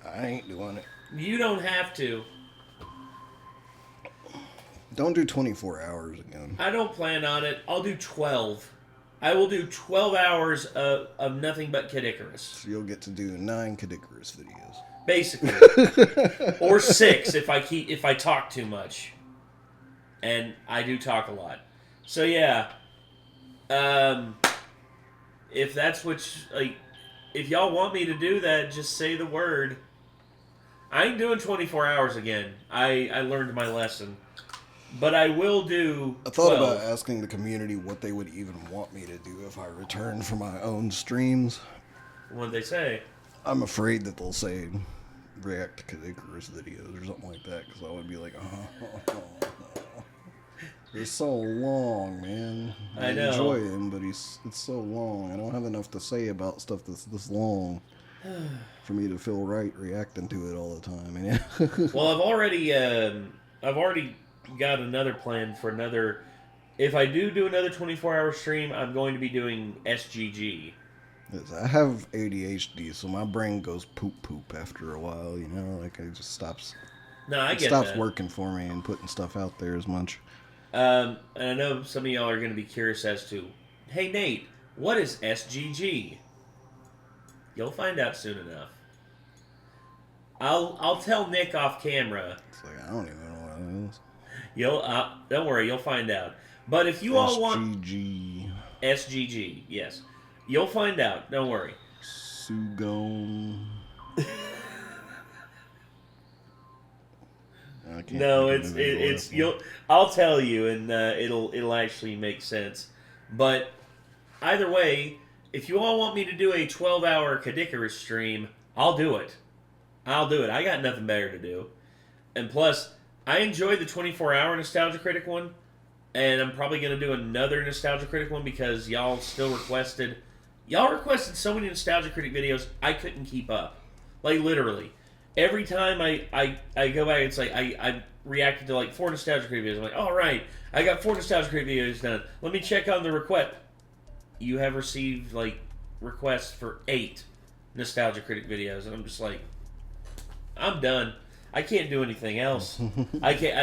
I ain't doing it. You don't have to. Don't do 24 hours again. I don't plan on it. I'll do 12. I will do 12 hours of nothing but Caddicarus. So you'll get to do 9 Caddicarus videos. Basically. Or 6 if I talk too much. And I do talk a lot. So yeah. If that's if y'all want me to do that, just say the word. I ain't doing 24 hours again. I learned my lesson. But I will do 12. I thought about asking the community what they would even want me to do if I returned for my own streams. What'd they say? I'm afraid that they'll say react to Caddicarus videos or something like that, because I would be like, oh. They're so long, man. I know. Enjoy him, but it's so long. I don't have enough to say about stuff that's this long for me to feel right reacting to it all the time. Yeah. Well, I've already got another plan for another. If I do another 24-hour stream, I'm going to be doing SGG. Yes, I have ADHD, so my brain goes poop after a while. You know, like it just stops. No, I it get stops that. working for me and putting stuff out there as much. And I know some of y'all are going to be curious as to, hey Nate, what is SGG? You'll find out soon enough. I'll tell Nick off camera. It's like I don't even know what it is. Don't worry, you'll find out. But if you all want SGG. SGG, yes, you'll find out. Don't worry. Sugon. No, it's I'll tell you, and it'll actually make sense. But either way, if you all want me to do a 12-hour Caddicarus stream, I'll do it. I got nothing better to do. And plus, I enjoyed the 24-hour Nostalgia Critic one, and I'm probably going to do another Nostalgia Critic one because y'all still requested. Y'all requested so many Nostalgia Critic videos, I couldn't keep up. Like, literally. Every time I go back, it's like I reacted to like 4 Nostalgia Critic videos. I'm like, all right, I got 4 Nostalgia Critic videos done. Let me check on the request. You have received like requests for 8 Nostalgia Critic videos, and I'm just like, I'm done. I can't do anything else. I can't.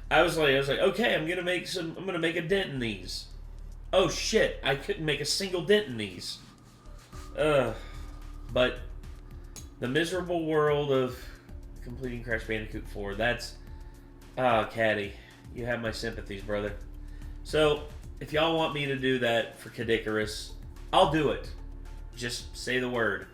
I was like, okay, I'm gonna make a dent in these. Oh shit, I couldn't make a single dent in these. But the miserable world of completing Crash Bandicoot 4, that's... Caddy, you have my sympathies, brother. So, if y'all want me to do that for Caddicarus, I'll do it. Just say the word.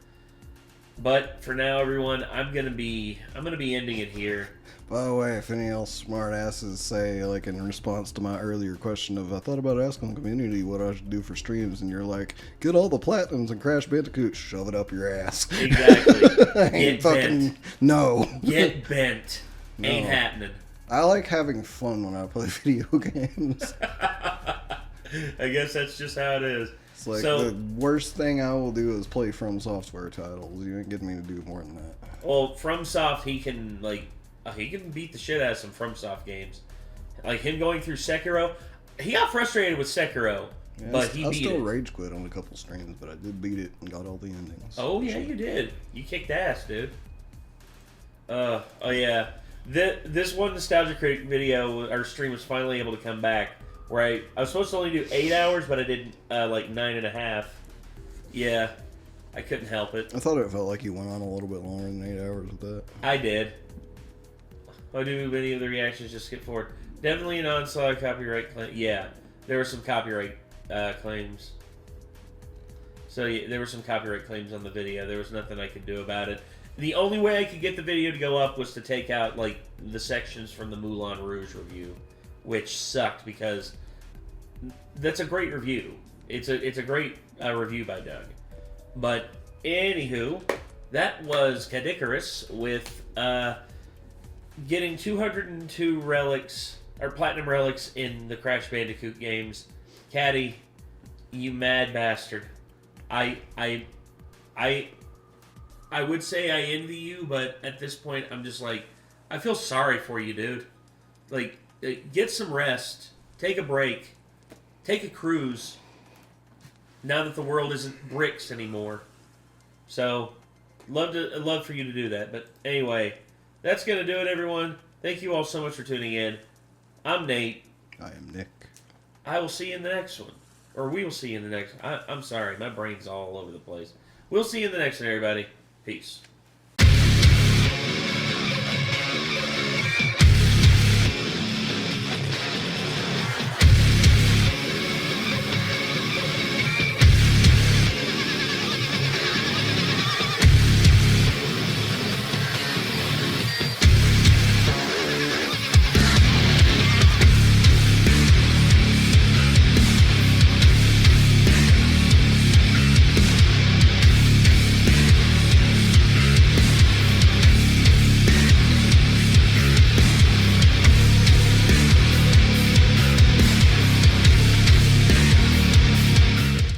But for now, everyone, I'm gonna be ending it here. By the way, if any else smart asses say, like, in response to my earlier question of, I thought about asking the community what I should do for streams, and you're like, get all the platinums and Crash Bandicoot, shove it up your ass. Exactly. Ain't fucking bent. No. Get bent. No. Ain't happening. I like having fun when I play video games. I guess that's just how it is. It's like, the worst thing I will do is play From Software titles. You ain't getting me to do more than that. Well, FromSoft, he can beat the shit out of some FromSoft games. Like him going through Sekiro. He got frustrated with Sekiro, yeah, but he beat it. I still rage quit on a couple streams, but I did beat it and got all the endings. Oh, yeah, you did. You kicked ass, dude. Oh, yeah. This one Nostalgia Critic video, our stream was finally able to come back. Where I was supposed to only do 8 hours, but I did like 9.5. Yeah, I couldn't help it. I thought it felt like you went on a little bit longer than 8 hours with that. I did. I do any of the reactions, just skip forward. Definitely an onslaught copyright claim. Yeah, there were some copyright claims. So yeah, there were some copyright claims on the video. There was nothing I could do about it. The only way I could get the video to go up was to take out like the sections from the Moulin Rouge review, which sucked because that's a great review. It's a great review by Doug. But anywho, that was Caddicarus with getting 202 relics or platinum relics in the Crash Bandicoot games. Caddy, you mad bastard. I would say I envy you, but at this point I'm just like, I feel sorry for you, dude. Like, get some rest, take a break, take a cruise, now that the world isn't bricks anymore. So, love for you to do that. But anyway, that's going to do it, everyone. Thank you all so much for tuning in. I'm Nate. I am Nick. I will see you in the next one. Or we will see you in the next one. I'm sorry, my brain's all over the place. We'll see you in the next one, everybody. Peace.